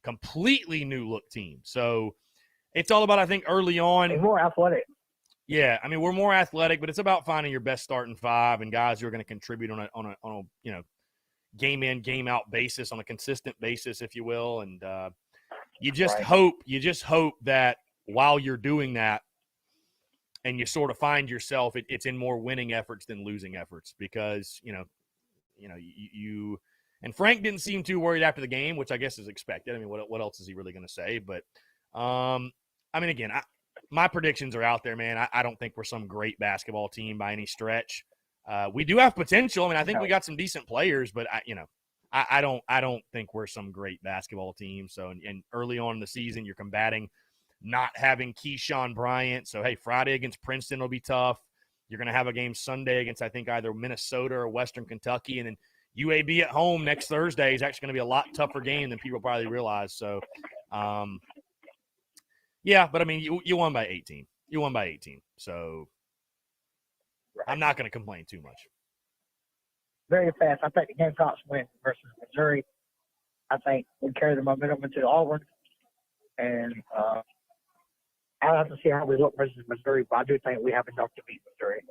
completely new look team. So it's all about, I think, early on. They're more athletic. Yeah, I mean, we're more athletic, but it's about finding your best starting five and guys who are going to contribute on a game in, game out basis, on a consistent basis, if you will. And you just hope that while you're doing that and you sort of find yourself, it's in more winning efforts than losing efforts, because you and Frank didn't seem too worried after the game, which I guess is expected. I mean, what else is he really going to say? But I mean, again, my predictions are out there, man. I don't think we're some great basketball team by any stretch. We do have potential. I mean, I think we got some decent players, but I don't think we're some great basketball team. So, and early on in the season, you're combating not having Keyshawn Bryant. So, hey, Friday against Princeton will be tough. You're going to have a game Sunday against, I think, either Minnesota or Western Kentucky, and then UAB at home next Thursday is actually going to be a lot tougher game than people probably realize. So, yeah, but I mean, you won by 18. You won by 18. So I'm not going to complain too much. Very fast. I think the Gamecocks win versus Missouri. I think we carry the momentum into Auburn. And I'll have to see how we look versus Missouri, but I do think we have enough to beat Missouri.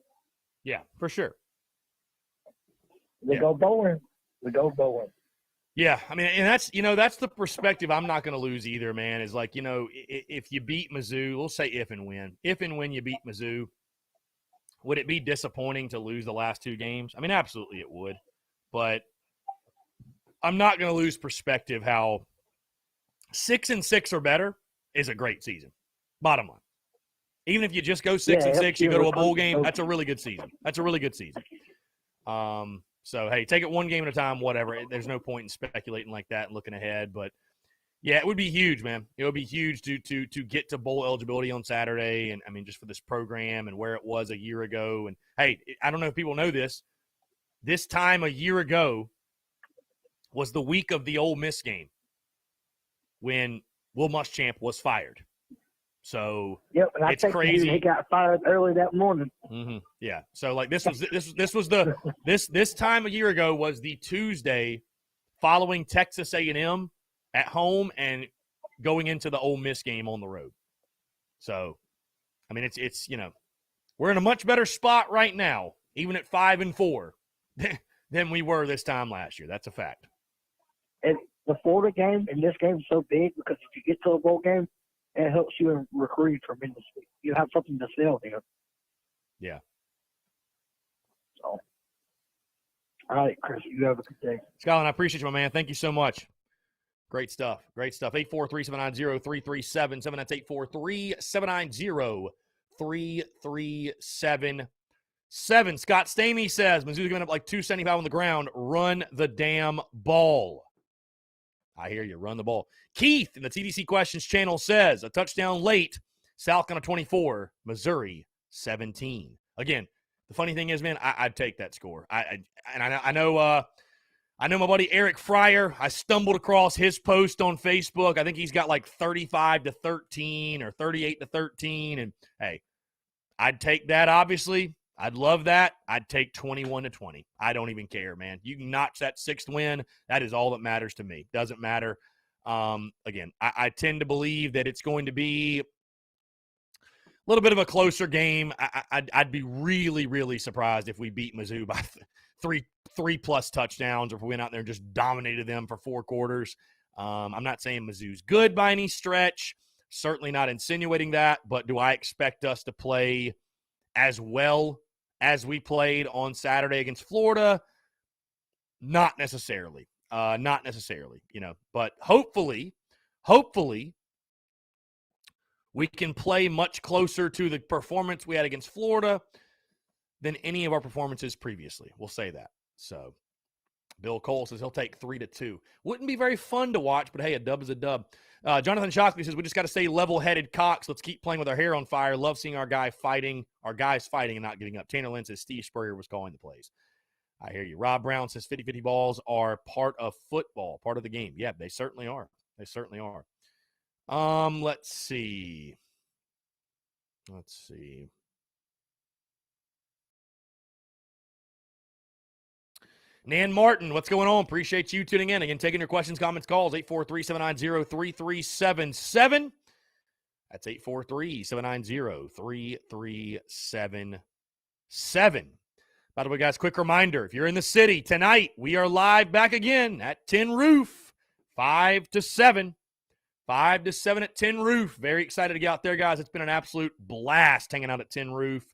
Yeah, for sure. We go bowling. Yeah, I mean, and that's the perspective I'm not going to lose either, man, is like, if you beat Mizzou, we'll say if and when you beat Mizzou, would it be disappointing to lose the last two games? I mean, absolutely it would. But I'm not going to lose perspective how 6-6 or better is a great season. Bottom line. Even if you just go 6-6, you go to a bowl game, that's a really good season. So, hey, take it one game at a time, whatever. There's no point in speculating like that and looking ahead. But, yeah, it would be huge, man. It would be huge to get to bowl eligibility on Saturday, and, I mean, just for this program and where it was a year ago. And, hey, I don't know if people know this. This time a year ago was the week of the Ole Miss game when Will Muschamp was fired. So it's crazy. He got fired early that morning. Mm-hmm. Yeah. So like this time a year ago was the Tuesday following Texas A&M at home and going into the Ole Miss game on the road. So, I mean, it's we're in a much better spot right now, even at 5-4, than we were this time last year. That's a fact. And the Florida game and this game is so big because if you get to a bowl game, it helps you in recruiting tremendously. You have something to sell here. Yeah. So, all right, Chris, you have a good day. Scotland, I appreciate you, my man. Thank you so much. Great stuff. 843-790-3377. That's 843-790-3377. Scott Stamey says, Mizzou's going up like 275 on the ground. Run the damn ball. I hear you. Run the ball. Keith in the TDC Questions channel says, a touchdown late. South Carolina 24, Missouri 17. Again, the funny thing is, man, I'd take that score. I know my buddy Eric Fryer. I stumbled across his post on Facebook. I think he's got like 35-13 or 38-13. And hey, I'd take that. Obviously, I'd love that. I'd take 21-20. I don't even care, man. You can notch that sixth win. That is all that matters to me. Doesn't matter. Again, I tend to believe that it's going to be a little bit of a closer game. I'd be really, really surprised if we beat Mizzou by three plus touchdowns, or if we went out there and just dominated them for 4 quarters. I'm not saying Mizzou's good by any stretch. Certainly not insinuating that. But do I expect us to play as well as we played on Saturday against Florida? Not necessarily. Not necessarily, but hopefully we can play much closer to the performance we had against Florida than any of our performances previously. We'll say that. So, Bill Cole says he'll take 3-2. Wouldn't be very fun to watch, but hey, a dub is a dub. Jonathan Shockley says we just got to stay level-headed, Cox. Let's keep playing with our hair on fire. Love seeing our guys fighting and not getting up. Tanner Lynn says Steve Spurrier was calling the plays. I hear you. Rob Brown says 50-50 balls are part of football, part of the game. Yeah, they certainly are. They certainly are. Let's see. Nan Martin, what's going on? Appreciate you tuning in. Again, taking your questions, comments, calls, 843-790-3377. That's 843-790-3377. By the way, guys, quick reminder, if you're in the city tonight, we are live back again at Tin Roof, 5 to 7. 5 to 7 at Tin Roof. Very excited to get out there, guys. It's been an absolute blast hanging out at Tin Roof.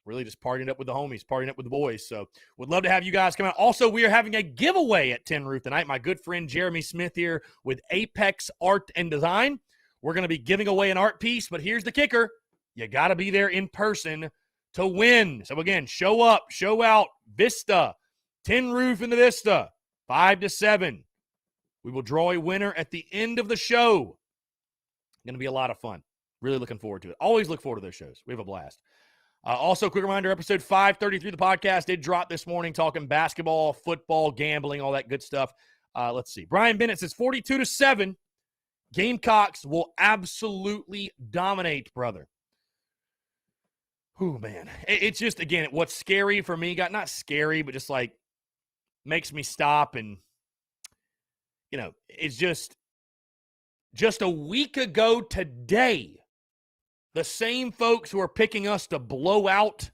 Really just partying up with the homies, partying up with the boys. So would love to have you guys come out. Also, we are having a giveaway at Tin Roof tonight. My good friend Jeremy Smith here with Apex Art and Design. We're going to be giving away an art piece, but here's the kicker. You got to be there in person to win. So again, show up, show out, Vista, Tin Roof in the Vista, 5 to 7. We will draw a winner at the end of the show. Going to be a lot of fun. Really looking forward to it. Always look forward to those shows. We have a blast. Also, quick reminder, episode 533 of the podcast did drop this morning, talking basketball, football, gambling, all that good stuff. Let's see. Brian Bennett says 42 to 7. Gamecocks will absolutely dominate, brother. Whew, man. It's just, again, what's scary for me, not scary, but just like makes me stop and, you know, it's just a week ago today, the same folks who are picking us to blow out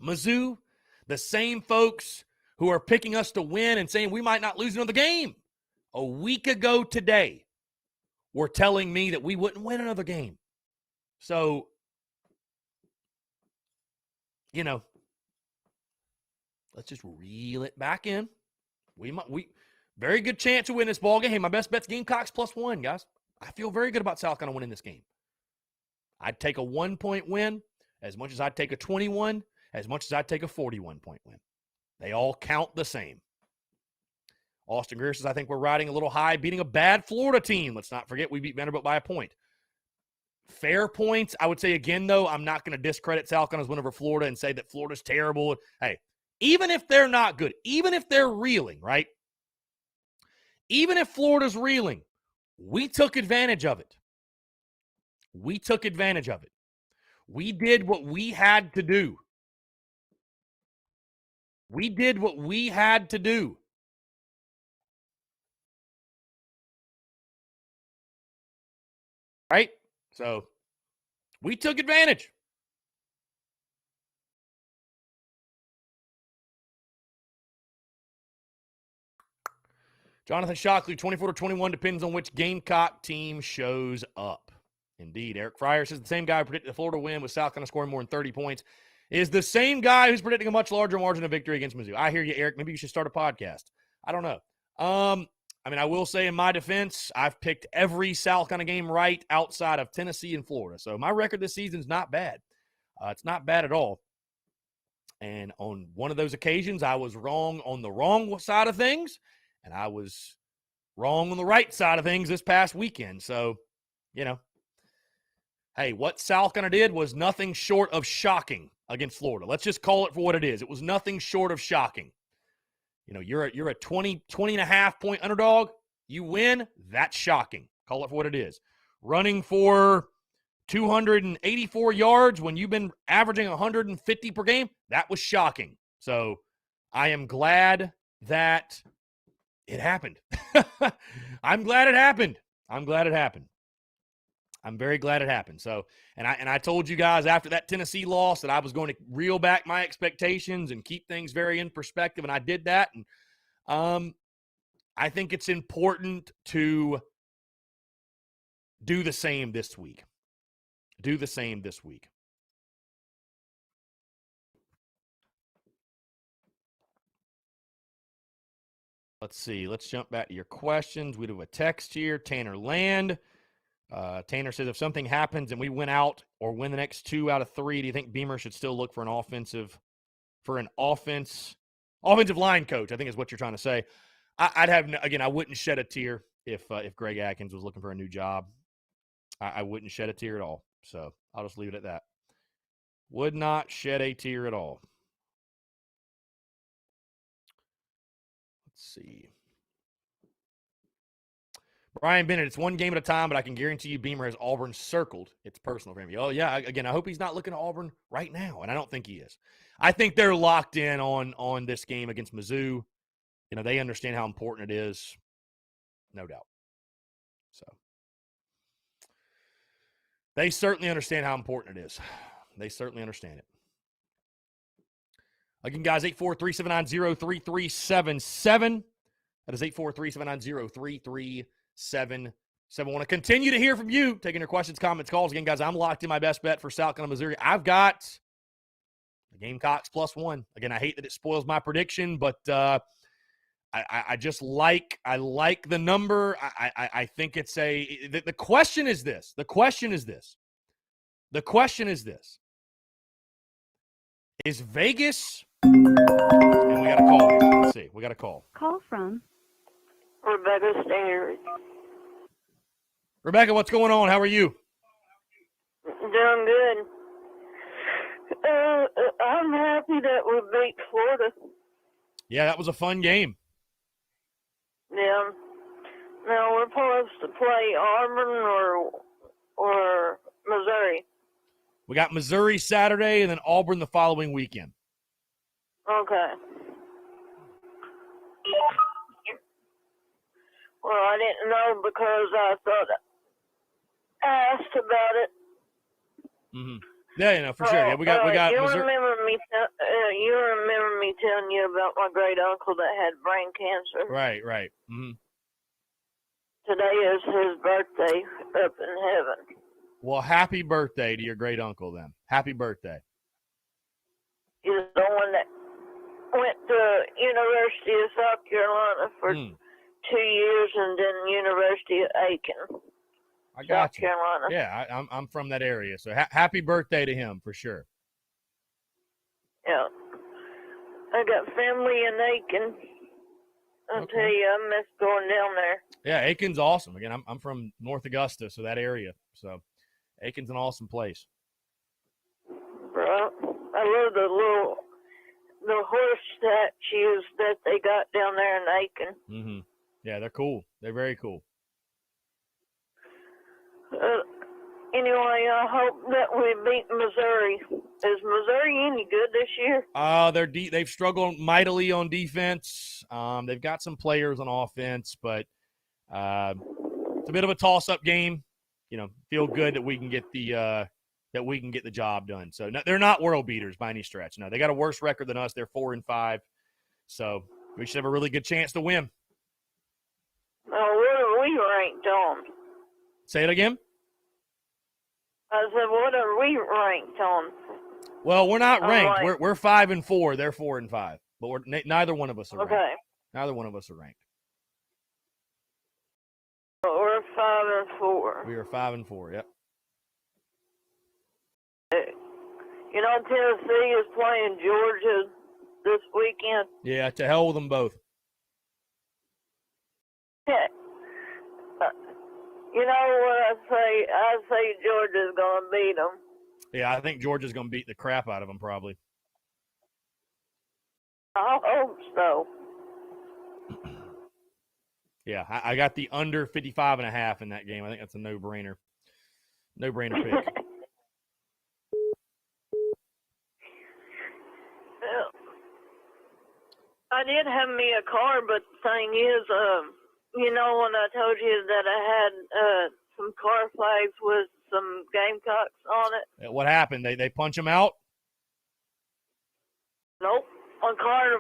Mizzou, the same folks who are picking us to win and saying we might not lose another game, a week ago today, were telling me that we wouldn't win another game. So, you know, let's just reel it back in. We very good chance to win this ball game. Hey, my best bet's Gamecocks +1, guys. I feel very good about South Carolina winning this game. I'd take a 1-point win as much as I'd take a 21, as much as I'd take a 41-point win. They all count the same. Austin Greer says, I think we're riding a little high, beating a bad Florida team. Let's not forget we beat Vanderbilt by a point. Fair points. I would say again, though, I'm not going to discredit South Carolina's win over Florida and say that Florida's terrible. Hey, even if they're not good, even if they're reeling, right? Even if Florida's reeling, we took advantage of it. We took advantage of it. We did what we had to do. We did what we had to do. Right? So, we took advantage. Jonathan Shockley, 24-21, depends on which Gamecock team shows up. Indeed. Eric Fryer says the same guy who predicted the Florida win with South Carolina scoring more than 30 points is the same guy who's predicting a much larger margin of victory against Mizzou. I hear you, Eric. Maybe you should start a podcast. I don't know. I mean, I will say in my defense, I've picked every South Carolina game right outside of Tennessee and Florida. So my record this season is not bad. It's not bad at all. And on one of those occasions, I was wrong on the wrong side of things, and I was wrong on the right side of things this past weekend. So, you know, hey, what South Carolina did was nothing short of shocking against Florida. Let's just call it for what it is. It was nothing short of shocking. You know, you're a 20 and a half point underdog. You win, that's shocking. Call it for what it is. Running for 284 yards when you've been averaging 150 per game, that was shocking. So I am glad that it happened. I'm glad it happened. I'm very glad it happened. So, and I told you guys after that Tennessee loss that I was going to reel back my expectations and keep things very in perspective, and I did that. And I think it's important to do the same this week. Let's see. Let's jump back to your questions. We do a text here. Tanner Land. Tanner says, if something happens and we win out or win the next 2 out of 3, do you think Beamer should still look for an offense Offensive line coach, I think is what you're trying to say. I wouldn't shed a tear if Greg Atkins was looking for a new job. I wouldn't shed a tear at all. So I'll just leave it at that. Would not shed a tear at all. Let's see. Brian Bennett, it's one game at a time, but I can guarantee you Beamer has Auburn circled. It's personal for him. Oh, yeah. Again, I hope he's not looking at Auburn right now, and I don't think he is. I think they're locked in on this game against Mizzou. You know, they understand how important it is, no doubt. So they certainly understand how important it is. They certainly understand it. Again, guys, 843-790-3377. That is 843-790-3377. I want to continue to hear from you, taking your questions, comments, calls. Again, guys, I'm locked in my best bet for South Carolina, Missouri. I've got the Gamecocks +1. Again, I hate that it spoils my prediction, but I just like the number. I think it's the question is this. The question is this. Is Vegas? And we got a call here. Let's see. We got a call. Call from Rebecca Standard. Rebecca, what's going on? How are you? Doing good. I'm happy that we beat Florida. Yeah, that was a fun game. Yeah. Now we're supposed to play Auburn or Missouri. We got Missouri Saturday and then Auburn the following weekend. Okay. Well, I didn't know because I thought I asked about it. Mm-hmm. Yeah, for sure. Yeah, we got you Missouri. remember me telling you about my great uncle that had brain cancer. Right. Mm-hmm. Today is his birthday up in heaven. Well, happy birthday to your great uncle then. Happy birthday. He's the one that went to University of South Carolina for 2 years and then University of Aiken. I got South you. Carolina. Yeah, I'm from that area, so happy birthday to him for sure. Yeah. I got family in Aiken. I'll tell you, I miss going down there. Yeah, Aiken's awesome. Again, I'm from North Augusta, so that area. So Aiken's an awesome place. Bro, I love the horse statues that they got down there in Aiken. Mm-hmm. Yeah, they're cool. They're very cool. Anyway, I hope that we beat Missouri. Is Missouri any good this year? They've struggled mightily on defense. They've got some players on offense, but it's a bit of a toss-up game. Feel good that we can get the job done. So no, they're not world beaters by any stretch. No, they got a worse record than us. They're 4-5. So we should have a really good chance to win. What are we ranked on? Say it again. I said, what are we ranked on? Well, we're not ranked. Right. We're 5-4. They're 4-5. But neither one of us are ranked. Okay. Neither one of us are ranked. We're 5-4. We are 5-4. Yep. Tennessee is playing Georgia this weekend. Yeah, to hell with them both. Yeah. You know what I say? I say Georgia's going to beat them. Yeah, I think Georgia's going to beat the crap out of them probably. I hope so. Yeah, I got the under 55.5 in that game. I think that's a no-brainer. No-brainer pick. I did have me a car, but the thing is, when I told you that I had some car flags with some Gamecocks on it? What happened? They punch them out? Nope. My car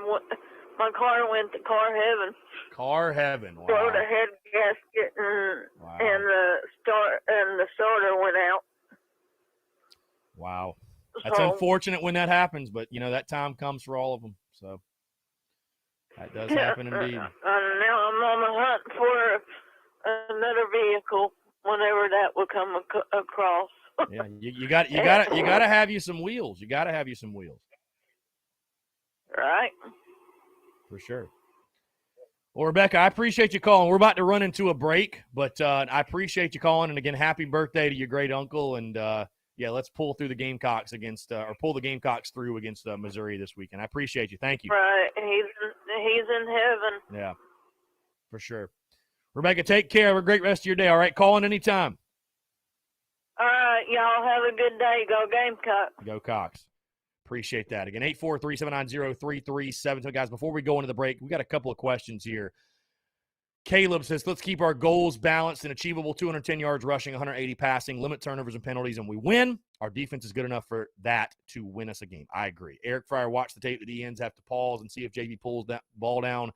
went to car heaven. Car heaven. Wow. Broke the head gasket and the starter went out. Wow. That's unfortunate when that happens, but that time comes for all of them. So that does happen indeed. Now I'm on the hunt for another vehicle whenever that will come across. Yeah, you got to have you some wheels. You got to have you some wheels. Right. For sure. Well, Rebecca, I appreciate you calling. We're about to run into a break, but I appreciate you calling. And again, happy birthday to your great uncle. And yeah, let's pull through the Gamecocks or pull the Gamecocks through against Missouri this weekend. I appreciate you. Thank you. Right. He's in heaven. Yeah, for sure. Rebecca, take care. Have a great rest of your day. All right, call in anytime. All right, y'all have a good day. Go Gamecocks. Go Cox. Appreciate that. Again, 843-790-3377. So, guys, before we go into the break, we got a couple of questions here. Caleb says, let's keep our goals balanced and achievable. 210 yards rushing, 180 passing, limit turnovers and penalties, and we win. Our defense is good enough for that to win us a game. I agree. Eric Fryer watched the tape. The DNs have to pause and see if JB pulls that ball down.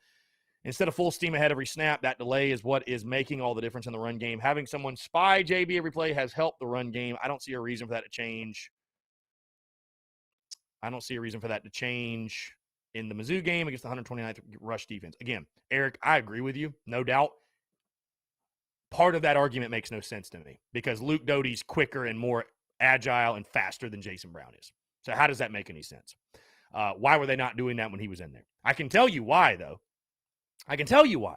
Instead of full steam ahead every snap, that delay is what is making all the difference in the run game. Having someone spy JB every play has helped the run game. I don't see a reason for that to change. I don't see a reason for that to change in the Mizzou game against the 129th rush defense. Again, Eric, I agree with you, no doubt. Part of that argument makes no sense to me because Luke Doty's quicker and more agile and faster than Jason Brown is. So how does that make any sense? Why were they not doing that when he was in there? I can tell you why, though. I can tell you why.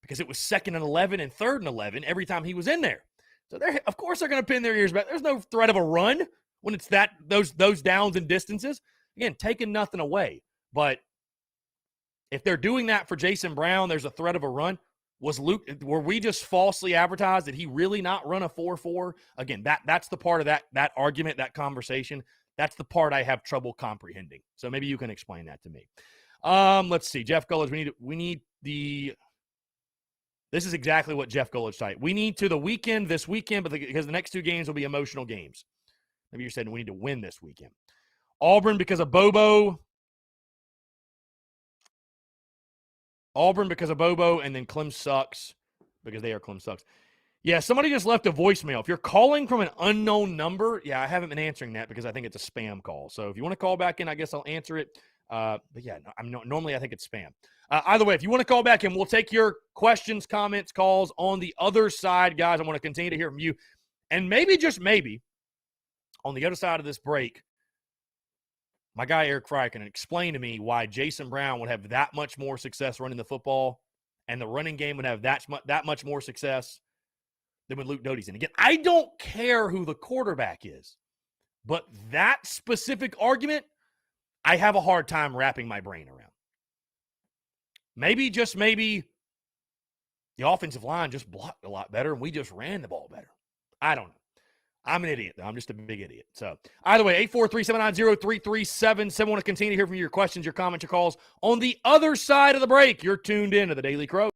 Because it was 2nd and 11 and 3rd and 11 every time he was in there. So of course they're going to pin their ears back. There's no threat of a run when it's those downs and distances. Again, taking nothing away. But if they're doing that for Jason Brown, there's a threat of a run. Were we just falsely advertised? Did he really not run a 4.4? Again, that's the part of that argument, that conversation. That's the part I have trouble comprehending. So maybe you can explain that to me. Let's see. Jeff Gullidge, this is exactly what Jeff Gullidge said. We need to this weekend, because the next 2 games will be emotional games. Maybe you're saying we need to win this weekend. Auburn because of Bobo, and then Clem sucks because they are Clem sucks. Yeah, somebody just left a voicemail. If you're calling from an unknown number, yeah, I haven't been answering that because I think it's a spam call. So if you want to call back in, I guess I'll answer it. But yeah, normally I think it's spam. Either way, if you want to call back in, we'll take your questions, comments, calls on the other side, guys. I want to continue to hear from you. And maybe, just maybe, on the other side of this break, my guy Eric Fry can explain to me why Jason Brown would have that much more success running the football and the running game would have that much more success than when Luke Doty's in. Again, I don't care who the quarterback is, but that specific argument, I have a hard time wrapping my brain around. Maybe, just maybe, the offensive line just blocked a lot better and we just ran the ball better. I don't know. I'm an idiot, though. I'm just a big idiot. So, either way, 843-790-3377. I want to continue to hear from you, your questions, your comments, your calls. On the other side of the break, you're tuned in to the Daily Crow.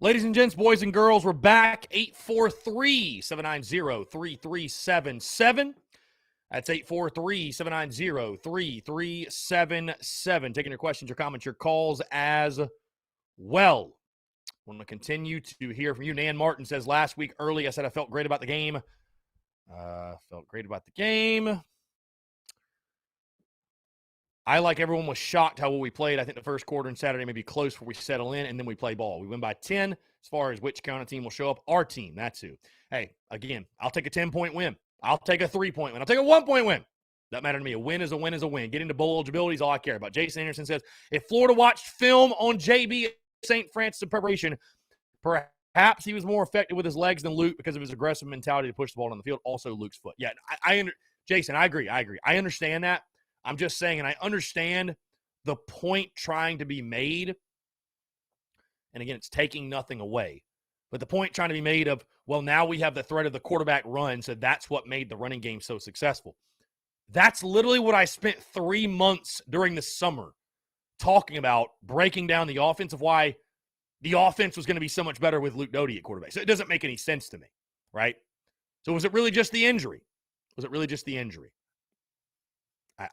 Ladies and gents, boys and girls, we're back. 843-790-3377. That's 843-790-3377. Taking your questions, your comments, your calls as well. Want to continue to hear from you. Nan Martin says, last week early, I said I felt great about the game. I, like everyone, was shocked how well we played. I think the first quarter and Saturday may be close before we settle in, and then we play ball. We win by 10 as far as which counter team will show up. Our team, that's who. Hey, again, I'll take a 10-point win. I'll take a 3-point win. I'll take a 1-point win. Doesn't matter to me. A win is a win is a win. Getting to bowl eligibility is all I care about. Jason Anderson says, if Florida watched film on JB at St. Francis in preparation, perhaps he was more effective with his legs than Luke because of his aggressive mentality to push the ball down the field. Also, Luke's foot. Yeah, Jason, I agree. I understand that. I'm just saying, and I understand the point trying to be made. And again, it's taking nothing away. But the point trying to be made of, well, now we have the threat of the quarterback run, so that's what made the running game so successful. That's literally what I spent 3 months during the summer talking about, breaking down the offense of why the offense was going to be so much better with Luke Doty at quarterback. So it doesn't make any sense to me, right? So was it really just the injury?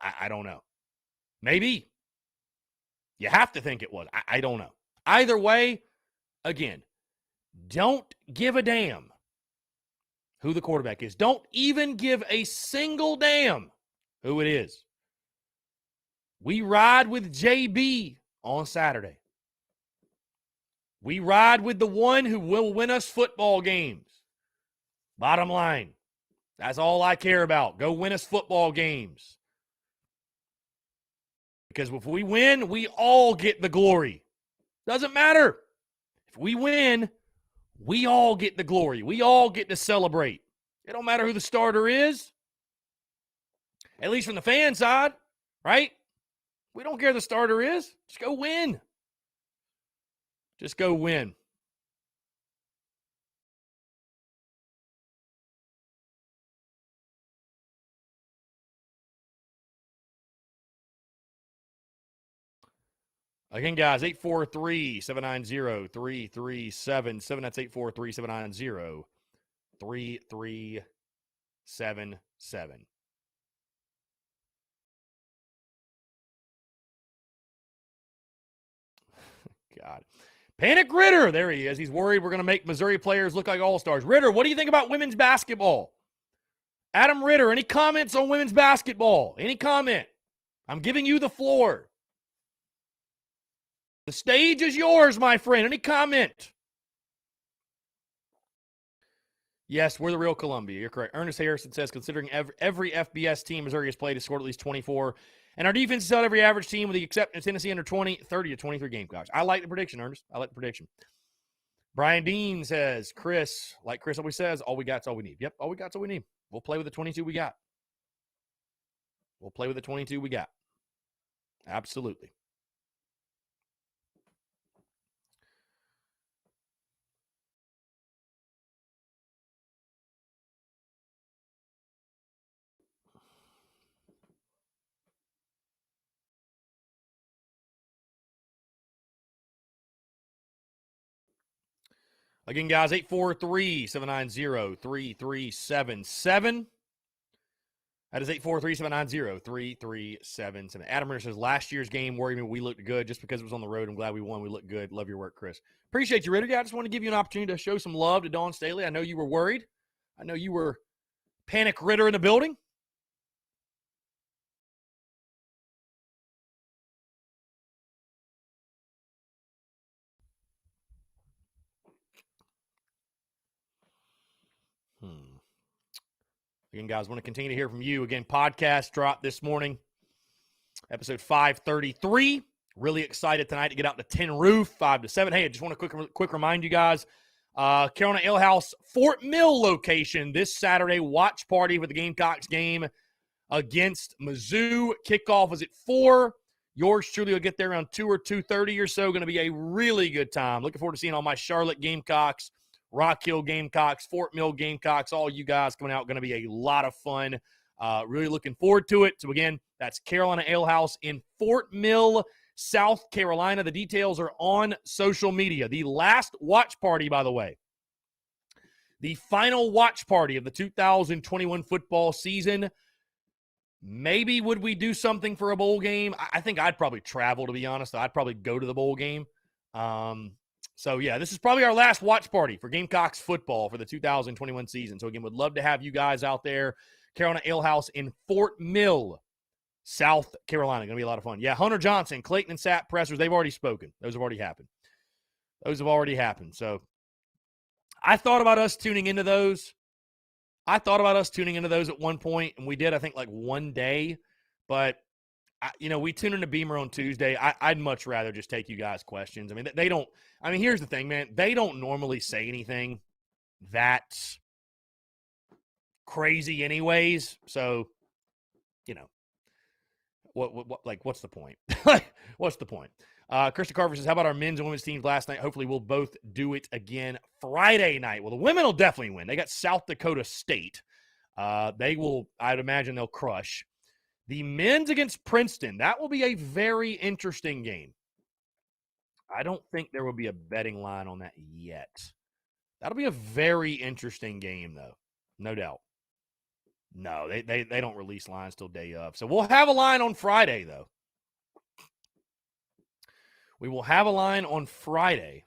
I don't know. Maybe. You have to think it was. I don't know. Either way, again, don't give a damn who the quarterback is. Don't even give a single damn who it is. We ride with JB on Saturday. We ride with the one who will win us football games. Bottom line. That's all I care about. Go win us football games. Because if we win, we all get the glory. Doesn't matter. If we win, we all get the glory. We all get to celebrate. It don't matter who the starter is. At least from the fan side, right? We don't care who the starter is. Just go win. Just go win. Again, guys, 843-790-3377. That's 843-790-3377. God. Panic Ritter. There he is. He's worried we're going to make Missouri players look like all-stars. Ritter, what do you think about women's basketball? Adam Ritter, any comments on women's basketball? Any comment? I'm giving you the floor. The stage is yours, my friend. Any comment? Yes, we're the real Columbia. You're correct. Ernest Harrison says, considering every FBS team Missouri has played has scored at least 24, and our defense has held every average team with the exception of Tennessee under 30 to 23 Gamecocks. I like the prediction, Ernest. I like the prediction. Brian Dean says, Chris always says, all we got's all we need. Yep, all we got's all we need. We'll play with the 22 we got. Absolutely. Again, guys, 843-790-3377. That is 843-790-3377. Adam Ritter says, last year's game worried me. We looked good just because it was on the road. I'm glad we won. We looked good. Love your work, Chris. Appreciate you, Ritter. I just want to give you an opportunity to show some love to Dawn Staley. I know you were worried. I know you were Panic Ritter in the building. Again, guys, want to continue to hear from you. Again, podcast drop this morning, episode 533. Really excited tonight to get out to Tin Roof, 5 to 7. Hey, I just want to quick remind you guys, Carolina Ale House, Fort Mill location this Saturday. Watch party for the Gamecocks game against Mizzou. Kickoff is at 4. Yours truly will get there around 2 or 2:30 or so. Going to be a really good time. Looking forward to seeing all my Charlotte Gamecocks, Rock Hill Gamecocks, Fort Mill Gamecocks, all you guys coming out. Going to be a lot of fun. Really looking forward to it. So, again, that's Carolina Ale House in Fort Mill South Carolina. The details are on social media. The last watch party, by the way, the final watch party of the 2021 football season. Maybe would we do something for a bowl game? I think I'd probably travel, to be honest. I'd probably go to the bowl game. So, yeah, this is probably our last watch party for Gamecocks football for the 2021 season. So, again, would love to have you guys out there. Carolina Ale House in Fort Mill, South Carolina. Going to be a lot of fun. Yeah, Hunter Johnson, Clayton, and Sapp pressers, they've already spoken. Those have already happened. So, I thought about us tuning into those. at one point, and we did, I think, like one day. But, we tune into Beamer on Tuesday. I'd much rather just take you guys' questions. I mean, they don't – I mean, here's the thing, man. They don't normally say anything that's crazy anyways. So, what's the point? What's the point? Krista Carver says, how about our men's and women's teams last night? Hopefully we'll both do it again Friday night. Well, the women will definitely win. They got South Dakota State. They will, I'd imagine they'll crush. The men's against Princeton, that will be a very interesting game. I don't think there will be a betting line on that yet. That'll be a very interesting game, though. No doubt. No, they don't release lines till day of. So we'll have a line on Friday, though. We will have a line on Friday.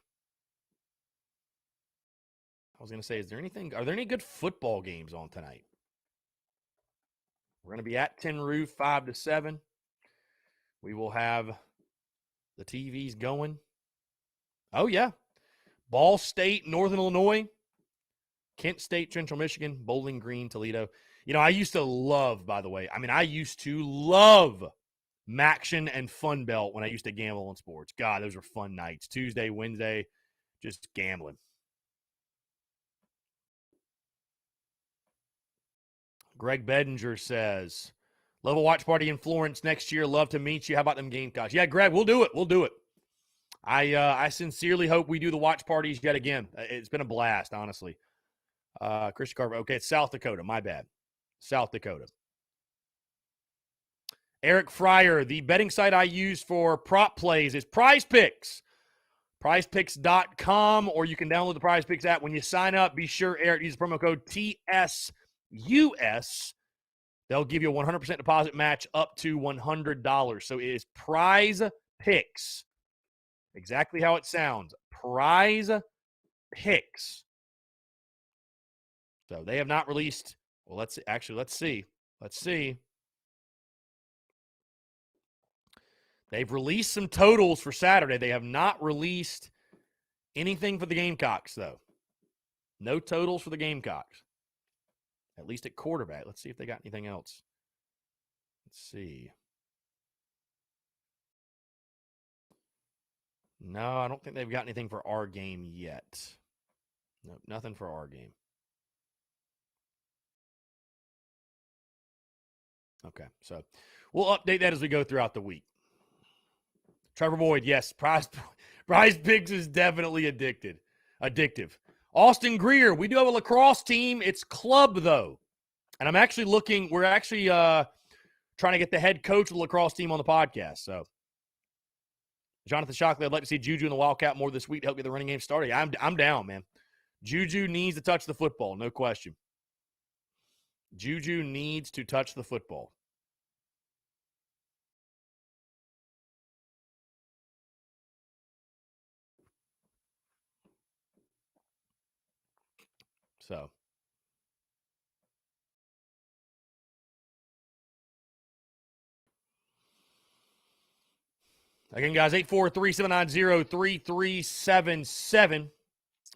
I was going to say, are there any good football games on tonight? We're going to be at Tin Roof 5 to 7. We will have the TVs going. Oh, yeah. Ball State, Northern Illinois. Kent State, Central Michigan. Bowling Green, Toledo. I used to love, by the way, Maction and Fun Belt when I used to gamble on sports. God, those were fun nights. Tuesday, Wednesday, just gambling. Greg Bedinger says, love a watch party in Florence next year. Love to meet you. How about them Gamecocks? Yeah, Greg, we'll do it. I sincerely hope we do the watch parties yet again. It's been a blast, honestly. Chris Carver. Okay, it's South Dakota. My bad. South Dakota. Eric Fryer, the betting site I use for prop plays is Prize Picks. PrizePicks.com, or you can download the Prize Picks app. When you sign up, be sure, Eric, use the promo code TSUS. They'll give you a 100% deposit match up to $100. So it is Prize Picks. Exactly how it sounds. Prize Picks. So they have not released. Well, let's see. They've released some totals for Saturday. They have not released anything for the Gamecocks, though. No totals for the Gamecocks. At least at quarterback. Let's see if they got anything else. Let's see. No, I don't think they've got anything for our game yet. No, nothing for our game. Okay, so we'll update that as we go throughout the week. Trevor Boyd, yes, Prize Picks is definitely addictive. Austin Greer, we do have a lacrosse team. It's club, though. And we're actually trying to get the head coach of the lacrosse team on the podcast. So, Jonathan Shockley, I'd like to see Juju in the Wildcat more this week to help get the running game started. I'm down, man. Juju needs to touch the football, no question. Juju needs to touch the football. So, again, guys, 843-790-3377.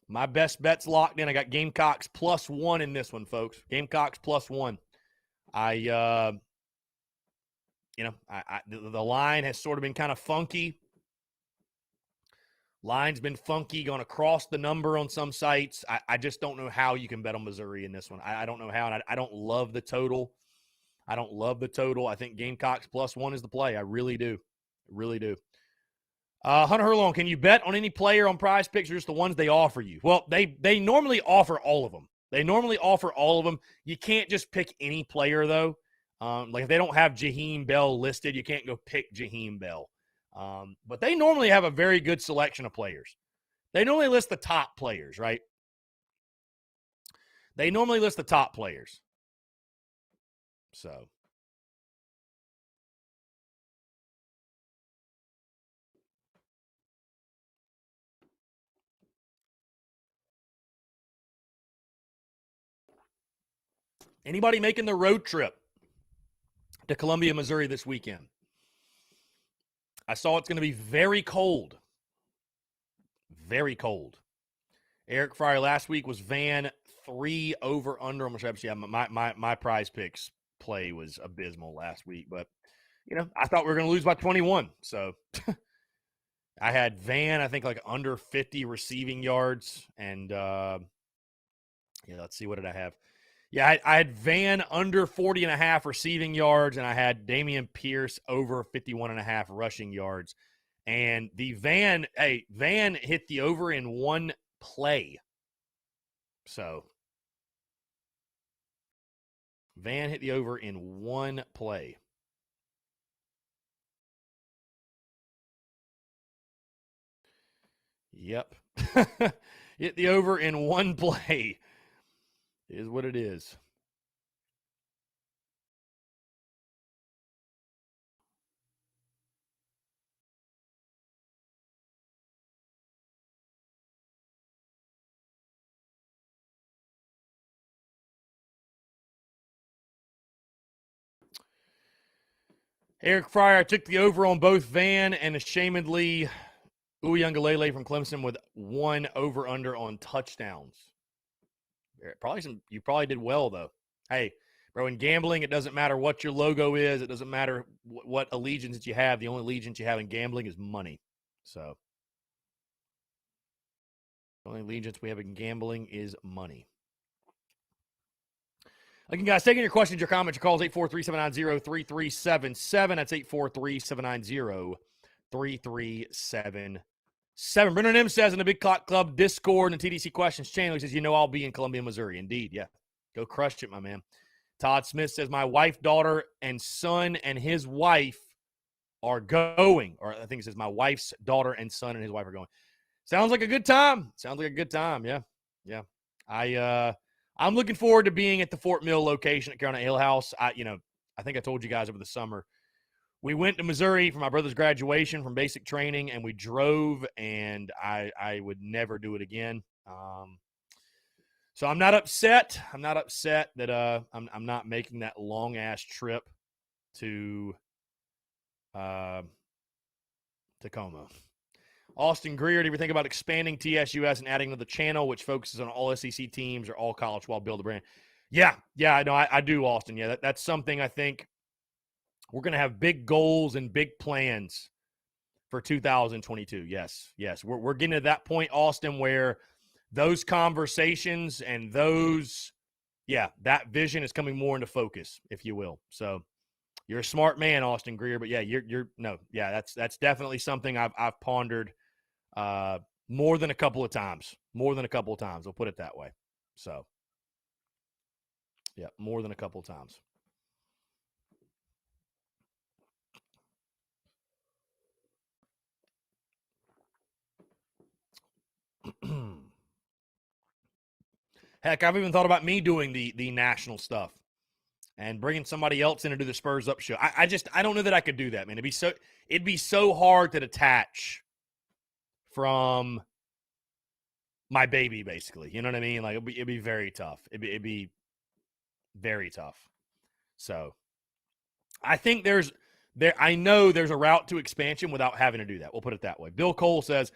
My best bet's locked in. I got Gamecocks +1 in this one, folks. Gamecocks +1. The line has sort of been kind of funky. Line's been funky, going across the number on some sites. I just don't know how you can bet on Missouri in this one. I don't know how, and I don't love the total. I think Gamecocks +1 is the play. I really do. Hunter Herlong, can you bet on any player on Prize Picks or just the ones they offer you? Well, they normally offer all of them. You can't just pick any player, though. Like if they don't have Jaheim Bell listed, you can't go pick Jaheim Bell. But they normally have a very good selection of players. They normally list the top players, right? They normally list the top players. So. Anybody making the road trip to Columbia, Missouri this weekend? I saw it's going to be very cold. Very cold. Eric Fryer last week was Van 3 over under. I'm sure, yeah, my prize picks play was abysmal last week, but I thought we were going to lose by 21. So I had Van, I think, like under 50 receiving yards, and let's see, what did I have? Yeah, I had Van under 40.5 receiving yards, and I had Damian Pierce over 51.5 rushing yards. And the Van hit the over in one play. So Van hit the over in one play. Yep. Hit the over in one play. Is what it is. Eric Fryer took the over on both Van and ashamedly Uyunglele from Clemson with one over-under on touchdowns. You probably did well, though. Hey, bro, in gambling, it doesn't matter what your logo is. It doesn't matter what allegiance that you have. The only allegiance you have in gambling is money. So the only allegiance we have in gambling is money. Again, guys, taking your questions, your comments, your calls, 843-790-3377. That's 843-790-3377. Brendan M. says in the Big Clock Club Discord and the TDC Questions channel, he says, I'll be in Columbia, Missouri. Indeed, yeah. Go crush it, my man. Todd Smith says, my wife, daughter, and son and his wife are going. Or I think it says, my wife's daughter and son and his wife are going. Sounds like a good time. Yeah. Yeah. I'm looking forward to being at the Fort Mill location at Carolina Ale House. I think I told you guys over the summer, we went to Missouri for my brother's graduation from basic training, and we drove, and I would never do it again. So I'm not upset. I'm not upset that I'm not making that long ass trip to Tacoma. Austin Greer, do you ever think about expanding TSUS and adding to the channel, which focuses on all SEC teams or all college while build a brand? Yeah, I know. I do, Austin. Yeah, that's something I think we're going to have big goals and big plans for 2022. Yes. We're getting to that point, Austin, where those conversations and that vision is coming more into focus, if you will. So you're a smart man, Austin Greer, but that's definitely something I've pondered more than a couple of times. We'll put it that way. So yeah, more than a couple of times. Heck, I've even thought about me doing the national stuff and bringing somebody else in to do the Spurs Up show. I don't know that I could do that, man. It'd be so hard to detach from my baby, basically. You know what I mean? Like it'd be very tough. It'd be very tough. So I think I know there's a route to expansion without having to do that. We'll put it that way. Bill Cole says,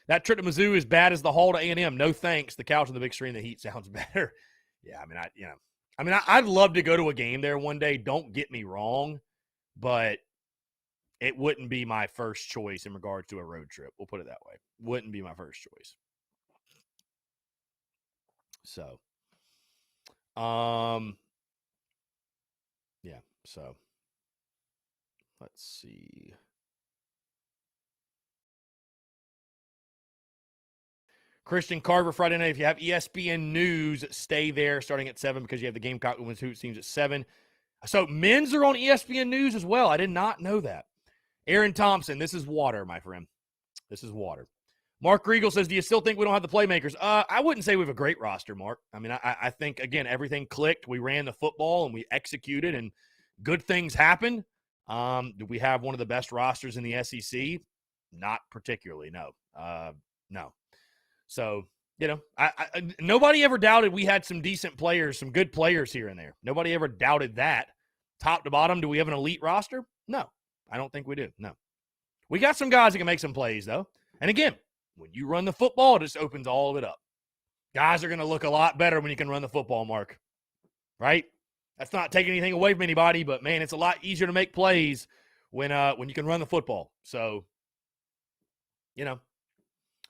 that trip to Mizzou is bad as the haul to A&M. No thanks. The couch on the big screen, the heat sounds better. Yeah, I'd love to go to a game there one day. Don't get me wrong, but it wouldn't be my first choice in regards to a road trip. We'll put it that way. Wouldn't be my first choice. So, yeah. So, let's see. Christian Carver, Friday night. If you have ESPN News, stay there starting at 7 because you have the Gamecock Women's Hoops teams at 7. So men's are on ESPN News as well. I did not know that. Aaron Thompson, this is water, my friend. This is water. Mark Riegel says, do you still think we don't have the playmakers? I wouldn't say we have a great roster, Mark. I mean, I think, again, everything clicked. We ran the football and we executed and good things happened. Do we have one of the best rosters in the SEC? Not particularly, no. No. So, you know, nobody ever doubted we had some decent players, some good players here and there. Nobody ever doubted that. Top to bottom, do we have an elite roster? No, I don't think we do. No. We got some guys that can make some plays, though. And again, when you run the football, it just opens all of it up. Guys are going to look a lot better when you can run the football, Mark. Right? That's not taking anything away from anybody, but, man, it's a lot easier to make plays when you can run the football. So, you know,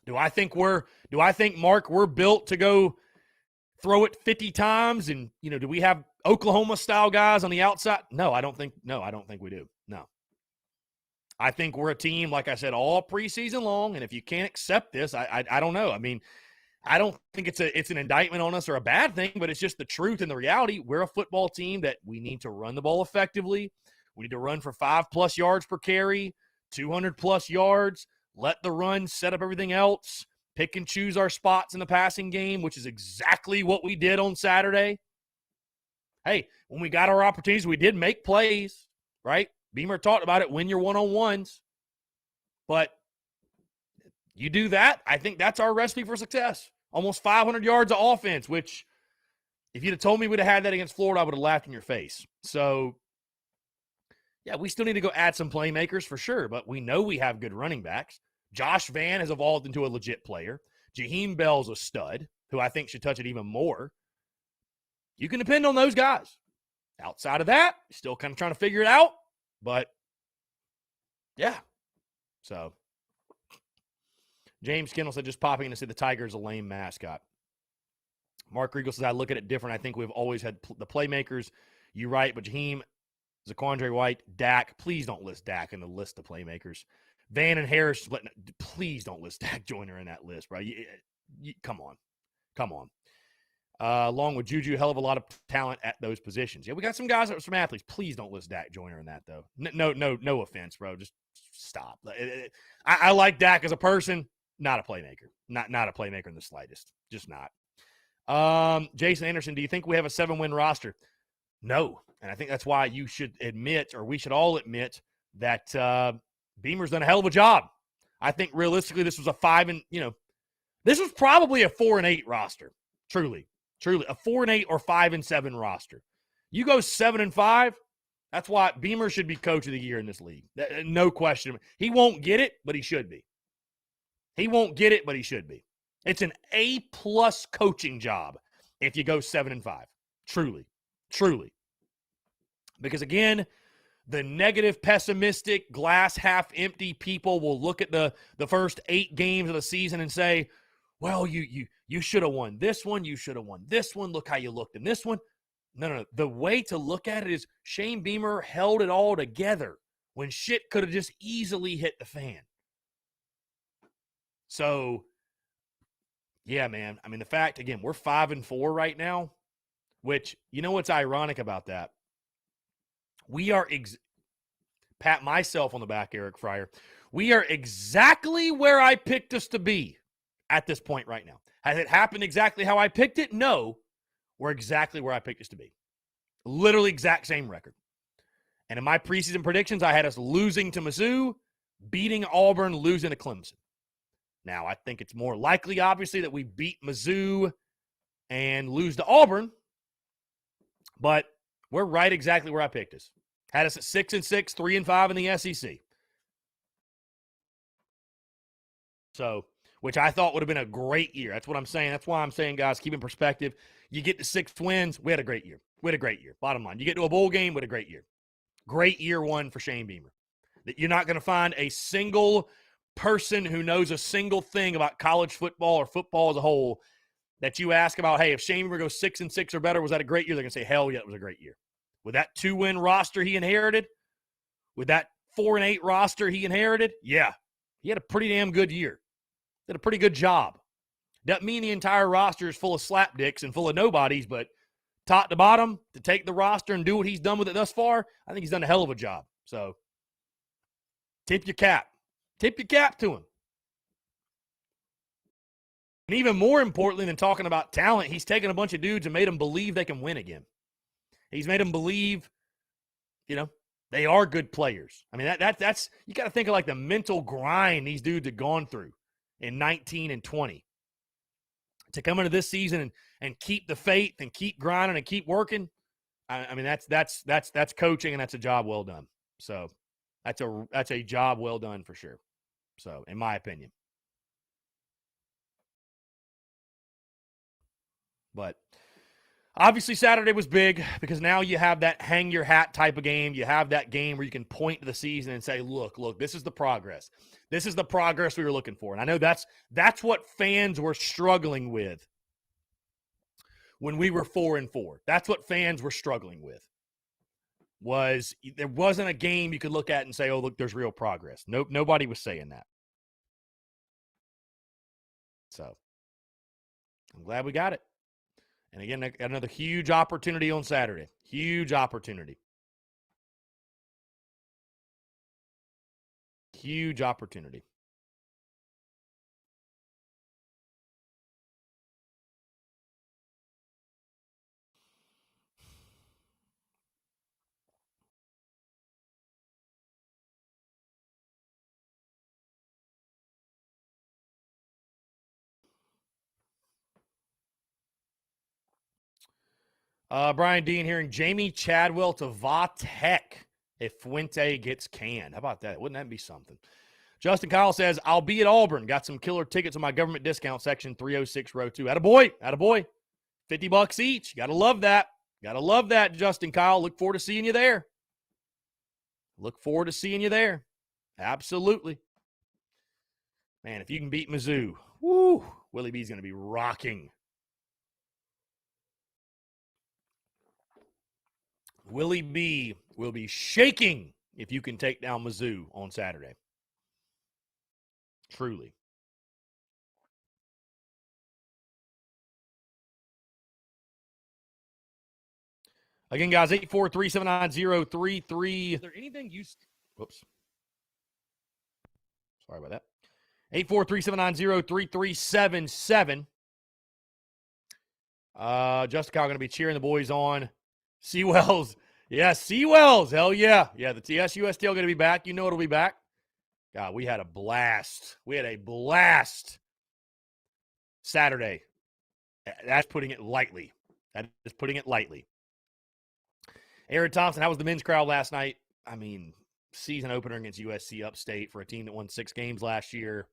do I think, Mark, we're built to go throw it 50 times? And, you know, do we have Oklahoma-style guys on the outside? No, I don't think we do. No. I think we're a team, like I said, all preseason long, and if you can't accept this, I don't know. I mean, I don't think it's an indictment on us or a bad thing, but it's just the truth and the reality. We're a football team that we need to run the ball effectively. We need to run for 5+ yards per carry, 200+ yards, let the run set up everything else, pick and choose our spots in the passing game, which is exactly what we did on Saturday. Hey, when we got our opportunities, we did make plays, right? Beamer talked about it, win your one-on-ones. But you do that, I think that's our recipe for success. Almost 500 yards of offense, which if you'd have told me we'd have had that against Florida, I would have laughed in your face. So, yeah, we still need to go add some playmakers for sure, but we know we have good running backs. Josh Vann has evolved into a legit player. Jaheim Bell's a stud, who I think should touch it even more. You can depend on those guys. Outside of that, still kind of trying to figure it out. But, yeah. So, James Kendall said, just popping in to say the Tiger's a lame mascot. Mark Riegel says, I look at it different. I think we've always had the playmakers. You're right, but Jaheim, Zaquandre White, Dak. Please don't list Dak in the list of playmakers. Van and Harris, please don't list Dak Joyner in that list, bro. Come on. Come on. Along with Juju, hell of a lot of talent at those positions. Yeah, we got some guys that are some athletes. Please don't list Dak Joyner in that, though. No offense, bro. Just stop. I like Dak as a person, not a playmaker. Not a playmaker in the slightest. Just not. Jason Anderson, do you think we have a 7-win roster? No. And I think that's why you should admit, or we should all admit, that Beamer's done a hell of a job. I think realistically this was this was probably a 4-8 roster. Truly, a 4-8 or 5-7 roster. You go 7-5, that's why Beamer should be coach of the year in this league. No question. He won't get it, but he should be. He won't get it, but he should be. It's an A+ coaching job if you go 7-5. Truly. Because again, the negative, pessimistic, glass half empty people will look at the first 8 games of the season and say, well, you should have won this one. You should have won this one. Look how you looked in this one. No. The way to look at it is Shane Beamer held it all together when shit could have just easily hit the fan. So, yeah, man. I mean, the fact, again, we're 5-4 right now, which, you know what's ironic about that? We are, pat myself on the back, Eric Fryer. We are exactly where I picked us to be at this point right now. Has it happened exactly how I picked it? No. We're exactly where I picked us to be. Literally exact same record. And in my preseason predictions, I had us losing to Mizzou, beating Auburn, losing to Clemson. Now, I think it's more likely, obviously, that we beat Mizzou and lose to Auburn. But we're right exactly where I picked us. Had us at 6-6, 3-5 in the SEC. So, which I thought would have been a great year. That's what I'm saying. That's why I'm saying, guys, keep in perspective. You get to 6 wins, we had a great year. Bottom line. You get to a bowl game, we had a great year. Great year one for Shane Beamer. That you're not going to find a single person who knows a single thing about college football or football as a whole that you ask about, hey, if Shane Beamer goes 6-6 or better, was that a great year? They're going to say, hell yeah, it was a great year. With that 2-win roster he inherited, with that 4-8 roster he inherited, yeah, he had a pretty damn good year. Did a pretty good job. Doesn't mean the entire roster is full of slapdicks and full of nobodies, but top to bottom, to take the roster and do what he's done with it thus far, I think he's done a hell of a job. So, Tip your cap. Tip your cap to him. And even more importantly than talking about talent, he's taken a bunch of dudes and made them believe they can win again. He's made them believe, they are good players. I mean, that's you got to think of like the mental grind these dudes have gone through in 19 and 20 to come into this season and keep the faith and keep grinding and keep working. I mean, that's coaching, and that's a job well done. So that's a job well done for sure. So in my opinion. But obviously Saturday was big because now you have that hang your hat type of game. You have that game where you can point to the season and say, look, this is the progress. This is the progress we were looking for. And I know that's what fans were struggling with when we were 4-4. That's what fans were struggling with. There wasn't a game you could look at and say, oh, look, there's real progress. Nope, nobody was saying that. So I'm glad we got it. And again, another huge opportunity on Saturday. Huge opportunity. Huge opportunity. Brian Dean hearing Jamie Chadwell to Vatek if Fuente gets canned. How about that? Wouldn't that be something? Justin Kyle says, I'll be at Auburn. Got some killer tickets on my government discount section, 306 row 2. Attaboy. $50 each. Gotta love that. Gotta love that, Justin Kyle. Look forward to seeing you there. Absolutely. Man, if you can beat Mizzou, woo, Willie B's going to be rocking. Willie B will be shaking if you can take down Mizzou on Saturday. Truly. Again, guys, 843-790-33. Is there anything you... Whoops. Sorry about that. 843-790-3377. Justin Kyle going to be cheering the boys on. Seawells. Yeah, Seawells. Hell yeah. Yeah, the TSUSTL going to be back. You know it'll be back. God, we had a blast. Saturday. That's putting it lightly. Aaron Thompson, how was the men's crowd last night? I mean, season opener against USC Upstate for a team that won 6 games last year.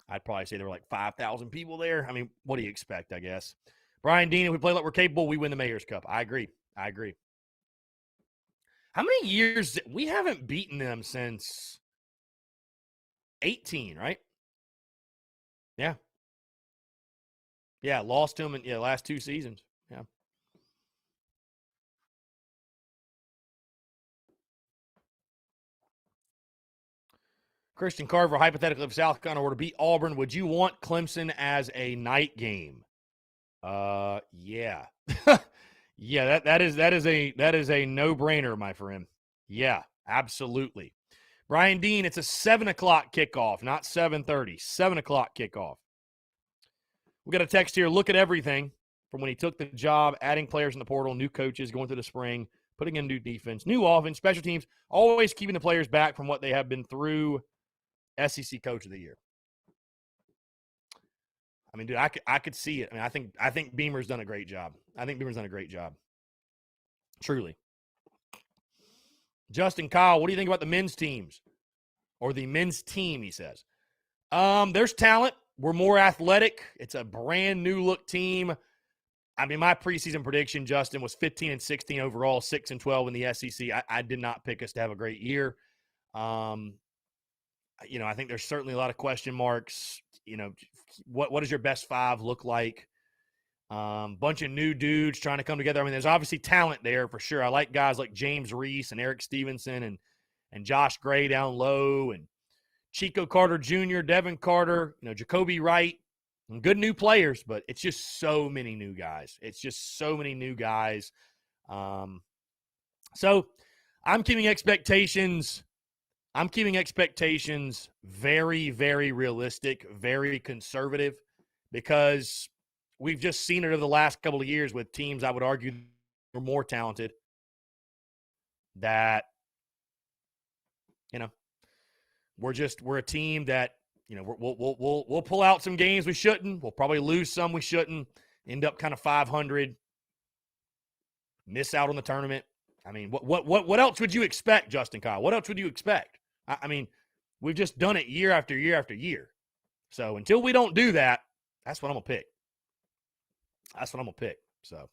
I'd probably say there were like 5,000 people there. I mean, what do you expect, I guess? Brian Dean, if we play like we're capable, we win the Mayor's Cup. I agree. How many years? We haven't beaten them since 18, right? Yeah. Yeah, lost to them in the last 2 seasons. Yeah. Christian Carver, hypothetically, if South Carolina were to beat Auburn, would you want Clemson as a night game? Yeah. Yeah, that is a no-brainer, my friend. Yeah, absolutely. Brian Dean, it's a 7 o'clock kickoff, not 7:30. 7 o'clock kickoff. We got a text here. Look at everything from when he took the job, adding players in the portal, new coaches going through the spring, putting in new defense, new offense, special teams, always keeping the players back from what they have been through. SEC Coach of the Year. I mean, dude, I could see it. I mean, I think Beamer's done a great job. Truly. Justin Kyle, what do you think about the men's teams? Or the men's team, he says. There's talent. We're more athletic. It's a brand new look team. I mean, my preseason prediction, Justin, was 15-16 overall, 6-12 in the SEC. I did not pick us to have a great year. I think there's certainly a lot of question marks. What does your best 5 look like? Bunch of new dudes trying to come together. I mean, there's obviously talent there for sure. I like guys like James Reese and Eric Stevenson and Josh Gray down low and Chico Carter Jr., Devin Carter, Jacoby Wright, and good new players, but it's just so many new guys. So I'm keeping expectations I'm keeping expectations very, very realistic, very conservative, because we've just seen it over the last couple of years with teams I would argue are more talented that, we're a team that, we'll pull out some games we shouldn't. We'll probably lose some we shouldn't, end up kind of 500, miss out on the tournament. I mean, what else would you expect, Justin Kyle? What else would you expect? I mean, we've just done it year after year after year. So until we don't do that, that's what I'm going to pick. That's what I'm going to pick. So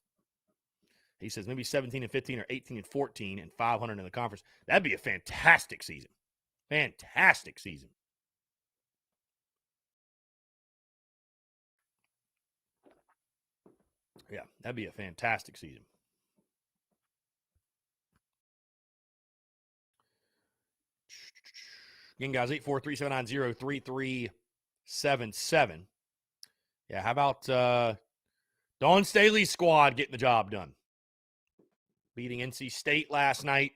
he says maybe 17-15 or 18-14 and 500 in the conference. That'd be a fantastic season. Fantastic season. Yeah, that'd be a fantastic season. Again, guys, 843-790-3377. Yeah, how about Dawn Staley's squad getting the job done? Beating NC State last night.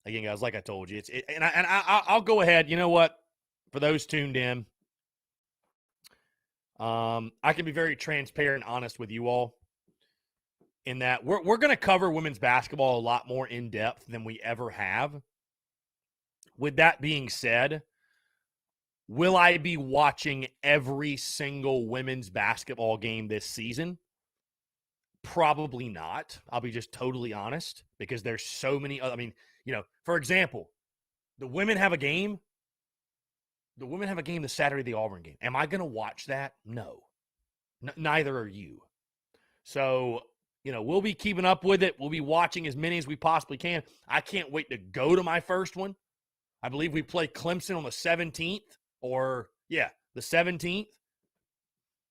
Again, guys, like I told you, I'll go ahead. You know what? For those tuned in, I can be very transparent and honest with you all in that we're going to cover women's basketball a lot more in depth than we ever have. With that being said, will I be watching every single women's basketball game this season? Probably not. I'll be just totally honest, because there's so many other, for example, the women have a game. The women have a game this Saturday, the Auburn game. Am I going to watch that? No. Neither are you. So, we'll be keeping up with it. We'll be watching as many as we possibly can. I can't wait to go to my first one. I believe we play Clemson on the 17th the 17th.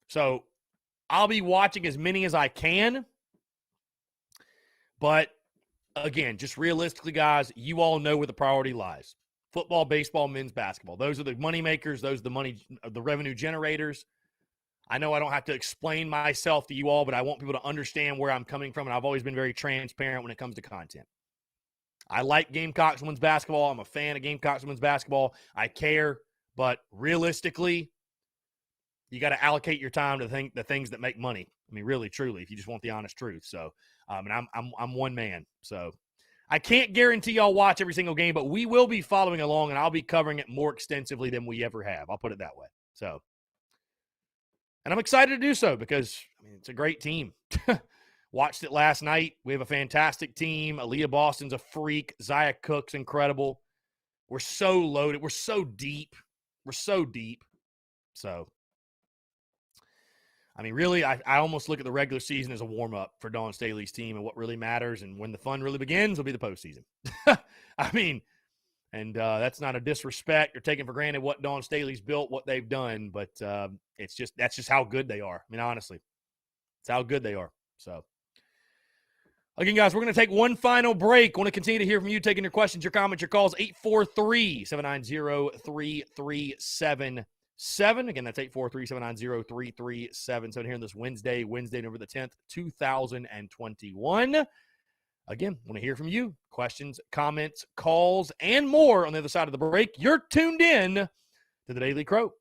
So I'll be watching as many as I can. But again, just realistically, guys, you all know where the priority lies. Football, baseball, men's basketball. Those are the money makers. Those are the revenue generators. I know I don't have to explain myself to you all, but I want people to understand where I'm coming from, and I've always been very transparent when it comes to content. I like Gamecocks women's basketball. I'm a fan of Gamecocks women's basketball. I care, but realistically, you got to allocate your time to the things that make money. I mean, really, truly, if you just want the honest truth. So, and I'm one man. So, I can't guarantee I'll watch every single game, but we will be following along, and I'll be covering it more extensively than we ever have. I'll put it that way. So, and I'm excited to do so because it's a great team. Watched it last night. We have a fantastic team. Aaliyah Boston's a freak. Zaya Cook's incredible. We're so loaded. We're so deep. So, really, I almost look at the regular season as a warm-up for Dawn Staley's team, and what really matters and when the fun really begins will be the postseason. That's not a disrespect or taking for granted what Dawn Staley's built, what they've done, but that's just how good they are. Honestly, it's how good they are. So, again, guys, we're going to take one final break. I want to continue to hear from you, taking your questions, your comments, your calls, 843-790-3377. Again, that's 843-790-3377 here on this Wednesday, November the 10th, 2021. Again, want to hear from you. Questions, comments, calls, and more on the other side of the break. You're tuned in to the Daily Crow.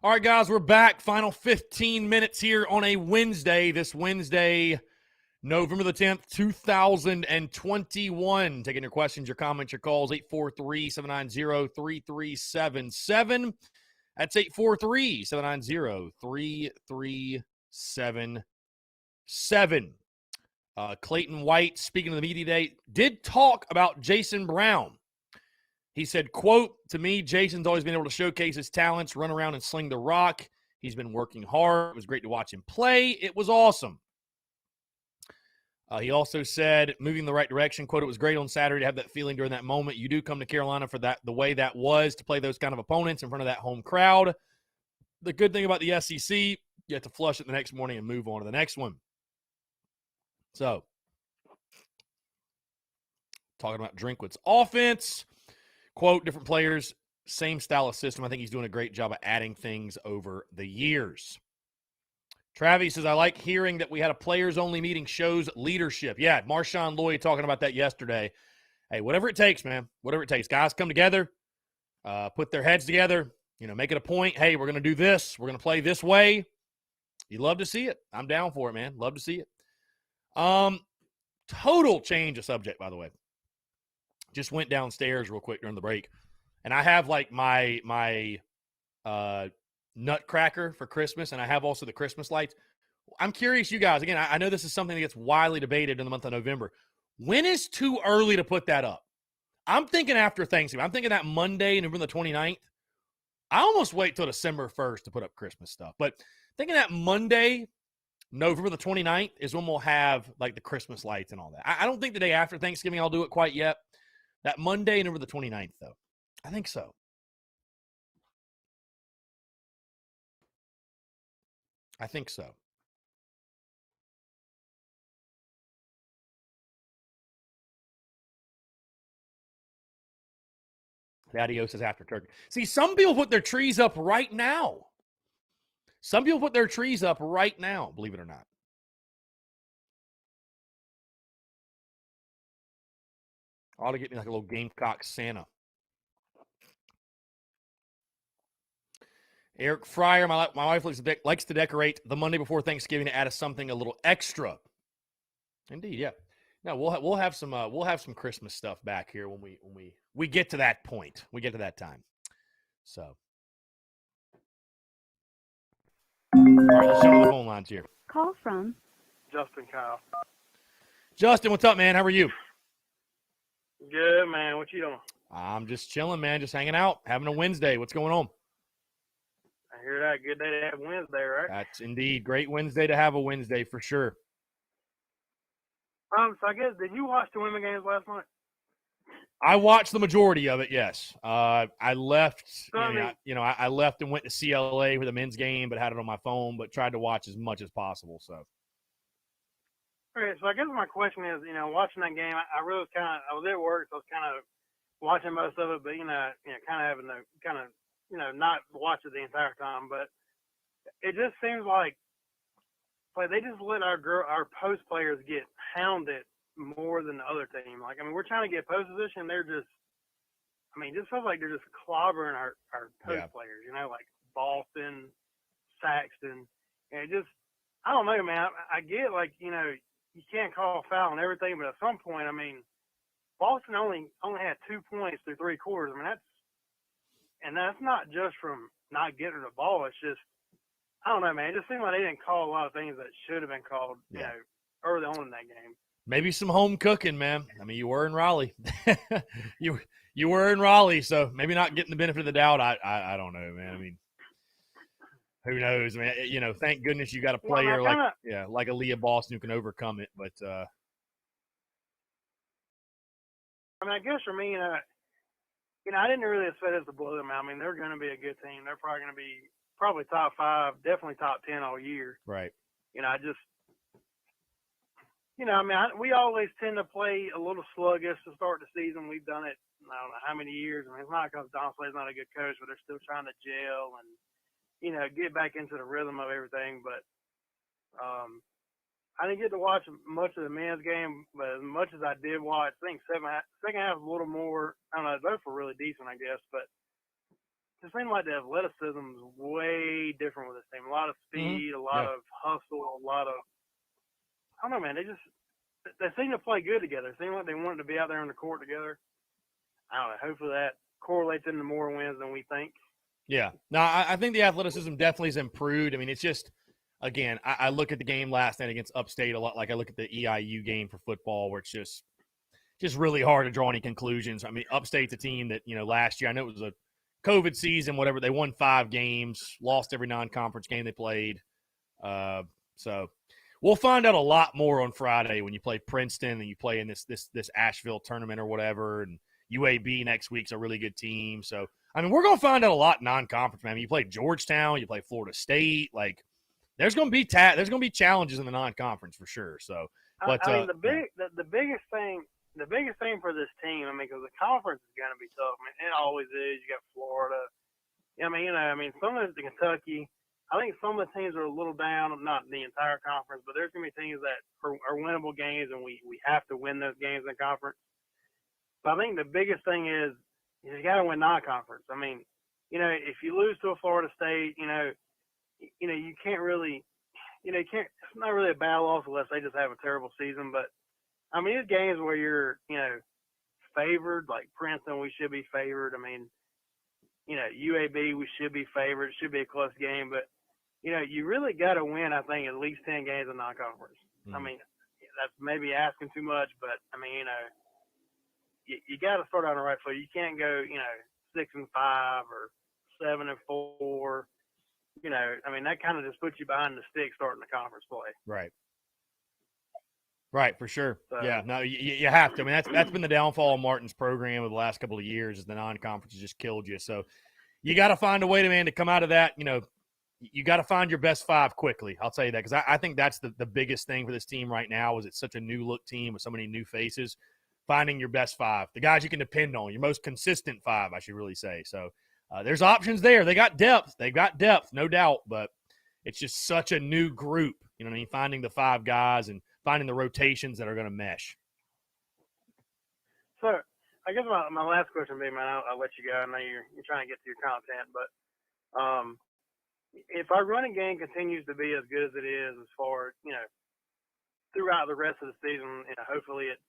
All right, guys, we're back. Final 15 minutes here on a Wednesday. This Wednesday, November the 10th, 2021. Taking your questions, your comments, your calls, 843-790-3377. That's 843-790-3377. Clayton White, speaking to the media today, did talk about Jason Brown. He said, quote, to me, Jason's always been able to showcase his talents, run around and sling the rock. He's been working hard. It was great to watch him play. It was awesome. He also said, moving in the right direction, quote, it was great on Saturday to have that feeling during that moment. You do come to Carolina for that, the way that was, to play those kind of opponents in front of that home crowd. The good thing about the SEC, you have to flush it the next morning and move on to the next one. So, talking about Drinkwitz's offense, quote, different players, same style of system. I think he's doing a great job of adding things over the years. Travis says, I like hearing that we had a players-only meeting shows leadership. Yeah, Marshawn Lloyd talking about that yesterday. Hey, whatever it takes, man. Whatever it takes. Guys come together, put their heads together, make it a point. Hey, we're going to do this. We're going to play this way. You love to see it. I'm down for it, man. Love to see it. Total change of subject, by the way. Just went downstairs real quick during the break, and I have like my nutcracker for Christmas, and I have also the Christmas lights. I'm curious, you guys. Again, I know this is something that gets widely debated in the month of November. When is too early to put that up? I'm thinking after Thanksgiving. I'm thinking that Monday, November the 29th. I almost wait till December 1st to put up Christmas stuff, but thinking that Monday, November the 29th is when we'll have like the Christmas lights and all that. I don't think the day after Thanksgiving I'll do it quite yet. That Monday, November the 29th, though. I think so. I think so. Thaddeus is after turkey. See, some people put their trees up right now. Some people put their trees up right now, believe it or not. I ought to get me like a little Gamecock Santa. Eric Fryer, my wife likes to decorate the Monday before Thanksgiving to add something a little extra. Indeed, yeah. No, we'll have some Christmas stuff back here when we get to that point. We get to that time. So, all right, let's jump on the phone lines here. Call from Justin Kyle. Justin, what's up, man? How are you? Good, man. What you doing? I'm just chilling, man. Just hanging out, having a Wednesday. What's going on? I hear that. Good day to have Wednesday, right? That's indeed great Wednesday to have a Wednesday for sure. So I guess, did you watch the women games last night? I watched the majority of it. Yes, I left. So, I left and went to CLA for the men's game, but had it on my phone. But tried to watch as much as possible. So. Okay, so I guess my question is, watching that game, I really I was at work, so I was kind of watching most of it, but kind of having to not watch it the entire time. But it just seems like they just let our post players get hounded more than the other team. We're trying to get post position, they're just, it just feels like they're just clobbering our post players. Like Boston, Saxton, and it just, I don't know, man. I get you can't call a foul and everything, but at some point, Boston only had 2 points through 3 quarters. That's not just from not getting the ball. It's just, I don't know, man. It just seemed like they didn't call a lot of things that should have been called, early on in that game. Maybe some home cooking, man. You were in Raleigh. you were in Raleigh, so maybe not getting the benefit of the doubt. I don't know, man. Who knows, man? Thank goodness you got a player like Aaliyah Boston who can overcome it. But I guess for me, I didn't really expect us to blow them out. They're going to be a good team. They're probably going to be top 5, definitely top 10 all year. Right. We always tend to play a little sluggish to start the season. We've done it, I don't know how many years. It's not because Don Slade's not a good coach, but they're still trying to gel and, get back into the rhythm of everything. But I didn't get to watch much of the men's game, but as much as I did watch, I think second half was a little more, I don't know, both were really decent, I guess. But it seems like the athleticism is way different with this team. A lot of speed, a lot of hustle, a lot of – I don't know, man. They seem to play good together. It seems like they wanted to be out there on the court together. I don't know. Hopefully that correlates into more wins than we think. Yeah. No, I think the athleticism definitely has improved. I mean, it's just, again, I look at the game last night against Upstate a lot like I look at the EIU game for football where it's just really hard to draw any conclusions. I mean, Upstate's a team that, last year, I know it was a COVID season, whatever. They won 5 games, lost every non-conference game they played. So we'll find out a lot more on Friday when you play Princeton and you play in this Asheville tournament or whatever. And UAB next week's a really good team. So, I mean, we're going to find out a lot non-conference, man. I mean, you play Georgetown, you play Florida State. Like, there's going to be challenges in the non-conference for sure. So, but I mean, the biggest thing for this team, I mean, because the conference is going to be tough. I mean, it always is. You got Florida. I mean, some of it's Kentucky. I think some of the teams are a little down, not the entire conference, but there's going to be teams that are winnable games, and we have to win those games in the conference. But I think the biggest thing is you got to win non-conference. I mean, if you lose to a Florida State, you can't really, it's not really a bad loss unless they just have a terrible season. But I mean, it's games where you're, favored, like Princeton, we should be favored. I mean, UAB, we should be favored. It should be a close game, but you really got to win, I think, at least 10 games in non-conference. I mean, that's maybe asking too much, but I mean, you got to start on the right foot. You can't go, 6-5 or 7-4. I mean, that kind of just puts you behind the stick starting the conference play. Right. Right, for sure. So, yeah, no, you have to. I mean, that's been the downfall of Martin's program of the last couple of years is the non-conference has just killed you. So you got to find a way to come out of that. You got to find your best 5 quickly. I'll tell you that because I think that's the biggest thing for this team right now is it's such a new-look team with so many new faces. Finding your best 5, the guys you can depend on, your most consistent 5, I should really say. So there's options there. They got depth. They've got depth, no doubt, but it's just such a new group. You know what I mean? Finding the 5 guys and finding the rotations that are going to mesh. So I guess my last question would be, man, I'll let you go. I know you're trying to get to your content, but if our running game continues to be as good as it is as far as, throughout the rest of the season, hopefully it's,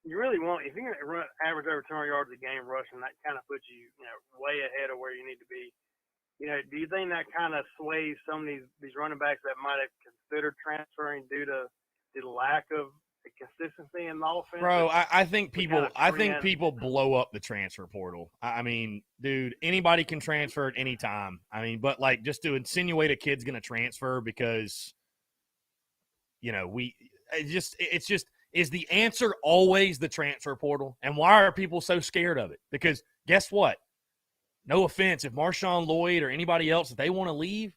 you really want, if you're going to run average over 200 yards a game rushing, that kind of puts you, way ahead of where you need to be. Do you think that kind of sways some of these running backs that might have considered transferring due to the lack of consistency in the offense? Bro, I think people blow up the transfer portal. I mean, dude, anybody can transfer at any time. I mean, but like just to insinuate a kid's going to transfer because, is the answer always the transfer portal? And why are people so scared of it? Because guess what? No offense, if Marshawn Lloyd or anybody else, if they want to leave,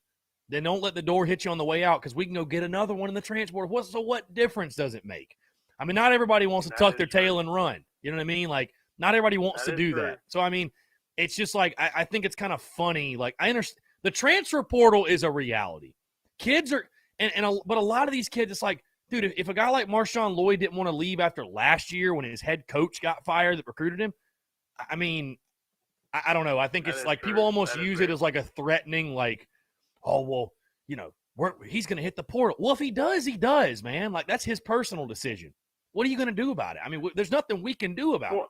then don't let the door hit you on the way out because we can go get another one in the transfer. So what difference does it make? I mean, not everybody wants to tuck their tail and run. You know what I mean? Like, not everybody wants to do that. So, I mean, it's just like I think it's kind of funny. Like, I understand the transfer portal is a reality. Kids are but a lot of these kids, it's like, dude, if a guy like Marshawn Lloyd didn't want to leave after last year when his head coach got fired that recruited him, I mean, I don't know. I think it's like people almost use it as like a threatening, like, oh, well, he's going to hit the portal. Well, if he does, he does, man. Like, that's his personal decision. What are you going to do about it? I mean, there's nothing we can do about it, Well,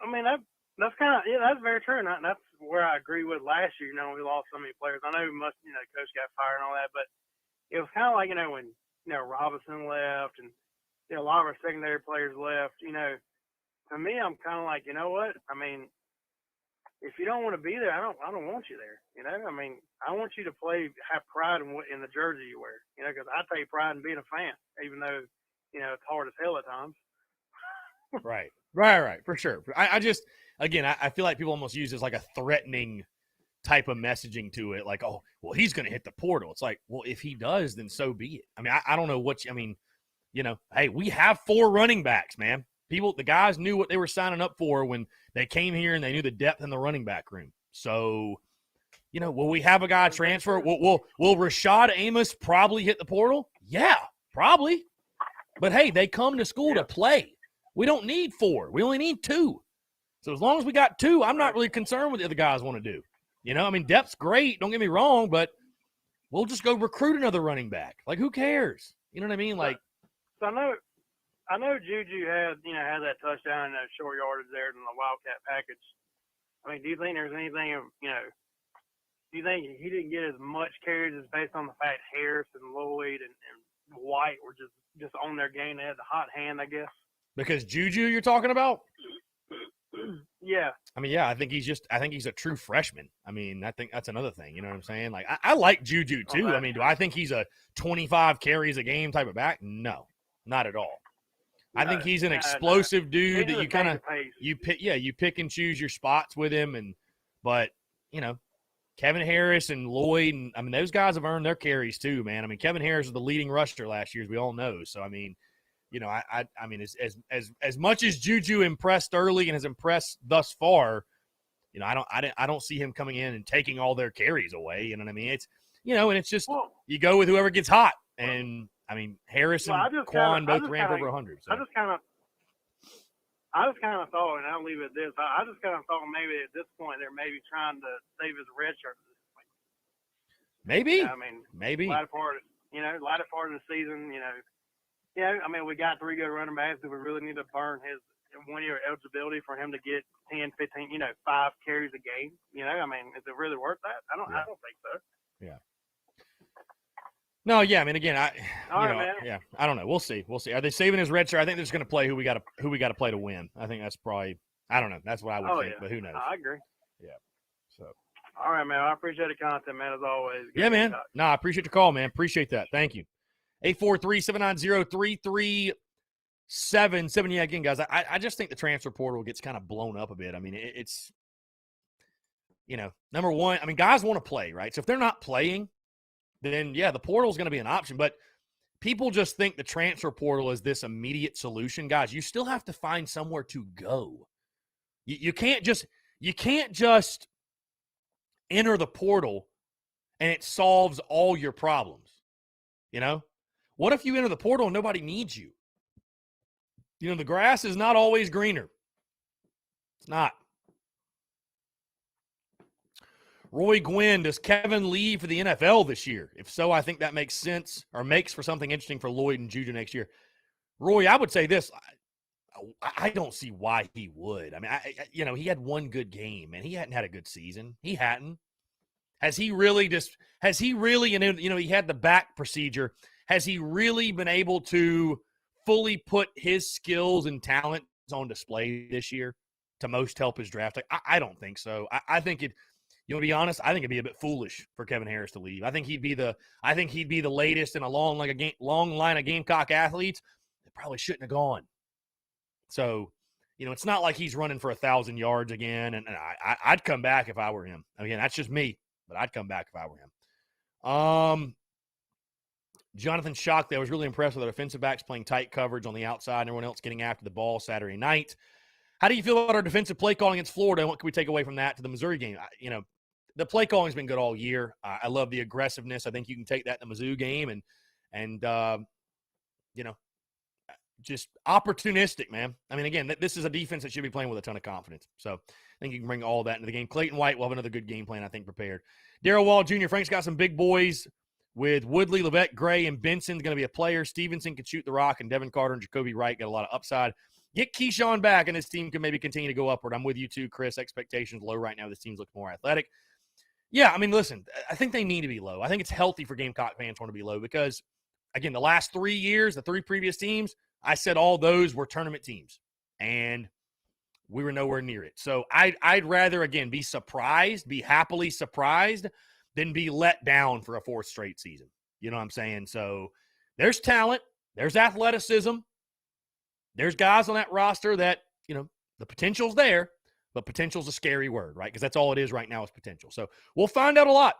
I mean, that's kind of, that's very true. And that's where I agree with last year. We lost so many players. I know coach got fired and all that, but it was kind of like, when, Robinson left and, a lot of our secondary players left, to me, I'm kind of like, you know what? I mean, if you don't want to be there, I don't want you there. I mean, I want you to have pride in the jersey you wear. Because I take pride in being a fan, even though it's hard as hell at times. Right, for sure. I just, again, I feel like people almost use it as like a threatening type of messaging to it, like, oh, well, he's going to hit the portal. It's like, well, if he does, then so be it. I mean, I don't know hey, we have 4 running backs, man. The guys knew what they were signing up for when they came here and they knew the depth in the running back room. So, will we have a guy transfer? Will Rashad Amos probably hit the portal? Yeah, probably. But, hey, they come to school to play. We don't need 4. We only need 2. So as long as we got 2, I'm not really concerned with what the other guys want to do. I mean, depth's great. Don't get me wrong, but we'll just go recruit another running back. Like, who cares? You know what I mean? Like, so I know Juju had that touchdown and that short yardage there in the Wildcat package. I mean, do you think there's anything of, do you think he didn't get as much carries as based on the fact Harris and Lloyd and White were just on their game? They had the hot hand, I guess. because Juju you're talking about? Yeah. I mean, yeah, I think he's a true freshman. I mean, I think that's another thing. You know what I'm saying? Like, I like Juju too. I mean, do I think he's a 25 carries a game type of back? No, not at all. I think he's an explosive dude that you kind of you pick and choose your spots with him, but Kevin Harris and Lloyd, and I mean those guys have earned their carries too, man. I mean Kevin Harris was the leading rusher last year, as we all know. So I mean, I mean as much as Juju impressed early and has impressed thus far, I don't see him coming in and taking all their carries away. You know what I mean? It's and it's just you go with whoever gets hot and. I mean, Harris and Quan both ran for over 100. So. I just kind of thought, and I'll leave it at this. I just kind of thought maybe at this point they're maybe trying to save his red shirt. Maybe. I mean, maybe. Latter part of the season. I mean, we got 3 good running backs. Do we really need to burn his 1-year eligibility for him to get 10, 15, 5 carries a game? I mean, is it really worth that? I don't think so. Yeah. No, yeah. I mean, again, I don't know. We'll see. Are they saving his red shirt? I think they're just going to play who we got to play to win. I think that's probably. I don't know. That's what I would think, but who knows? I agree. Yeah. So. All right, man. I appreciate the content, man. As always. Yeah, man. No, I appreciate the call, man. Appreciate that. Thank you. 843-790-3377. Yeah, again, guys. I just think the transfer portal gets kind of blown up a bit. I mean, it's. Number one. I mean, guys want to play, right? So if they're not playing. Then, yeah, the portal is going to be an option. But people just think the transfer portal is this immediate solution. Guys, you still have to find somewhere to go. You can't just enter the portal and it solves all your problems. What if you enter the portal and nobody needs you? The grass is not always greener. It's not. Roy Gwynn, does Kevin leave for the NFL this year? If so, I think that makes sense or makes for something interesting for Lloyd and Juju next year. Roy, I would say this. I don't see why he would. I mean, he had one good game, and he hadn't had a good season. He hadn't. He had the back procedure. Has he really been able to fully put his skills and talents on display this year to most help his draft? I don't think so. I think it. You want to be honest? I think it'd be a bit foolish for Kevin Harris to leave. I think he'd be the latest in a long line of Gamecock athletes that probably shouldn't have gone. So, it's not like he's running for 1,000 yards again. And I'd come back if I were him. Again, that's just me, but I'd come back if I were him. Jonathan Shocked, I was really impressed with our defensive backs playing tight coverage on the outside and everyone else getting after the ball Saturday night. How do you feel about our defensive play calling against Florida, and what can we take away from that to the Missouri game? The play calling has been good all year. I love the aggressiveness. I think you can take that in the Mizzou game and just opportunistic, man. I mean, again, this is a defense that should be playing with a ton of confidence. So I think you can bring all that into the game. Clayton White will have another good game plan, I think, prepared. Darrell Wall Jr., Frank's got some big boys with Woodley, Levesque, Gray, and Benson's going to be a player. Stevenson can shoot the rock, and Devin Carter and Jacoby Wright got a lot of upside. Get Keyshawn back, and this team can maybe continue to go upward. I'm with you too, Chris. Expectations low right now. This team's looking more athletic. Yeah, I mean, listen, I think they need to be low. I think it's healthy for Gamecock fans want to be low because, again, the last 3 years, the 3 previous teams, I said all those were tournament teams, and we were nowhere near it. So I'd rather, again, be happily surprised than be let down for a 4th straight season. You know what I'm saying? So there's talent. There's athleticism. There's guys on that roster that, the potential's there. But potential's a scary word, right? Because that's all it is right now is potential. So we'll find out a lot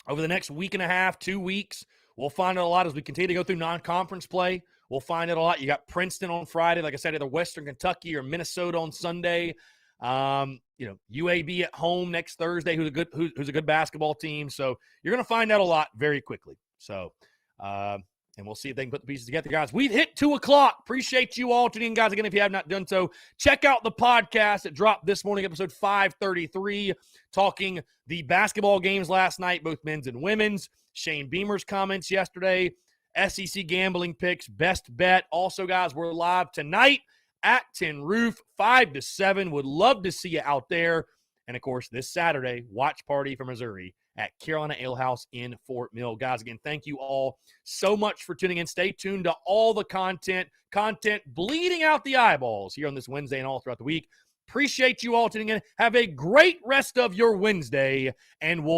over the next week and a half, 2 weeks. We'll find out a lot as we continue to go through non-conference play. We'll find out a lot. You got Princeton on Friday, like I said, either Western Kentucky or Minnesota on Sunday. UAB at home next Thursday, who's a good basketball team. So you're going to find out a lot very quickly. So, And we'll see if they can put the pieces together, guys. We've hit 2 o'clock. Appreciate you all tuning in, guys. Again, if you have not done so, check out the podcast that dropped this morning, episode 533, talking the basketball games last night, both men's and women's. Shane Beamer's comments yesterday, SEC gambling picks, best bet. Also, guys, we're live tonight at Tin Roof, 5 to 7. Would love to see you out there. And, of course, this Saturday, watch party for Missouri at Carolina Ale House in Fort Mill. Guys, again, thank you all so much for tuning in. Stay tuned to all the content bleeding out the eyeballs here on this Wednesday and all throughout the week. Appreciate you all tuning in. Have a great rest of your Wednesday, and we'll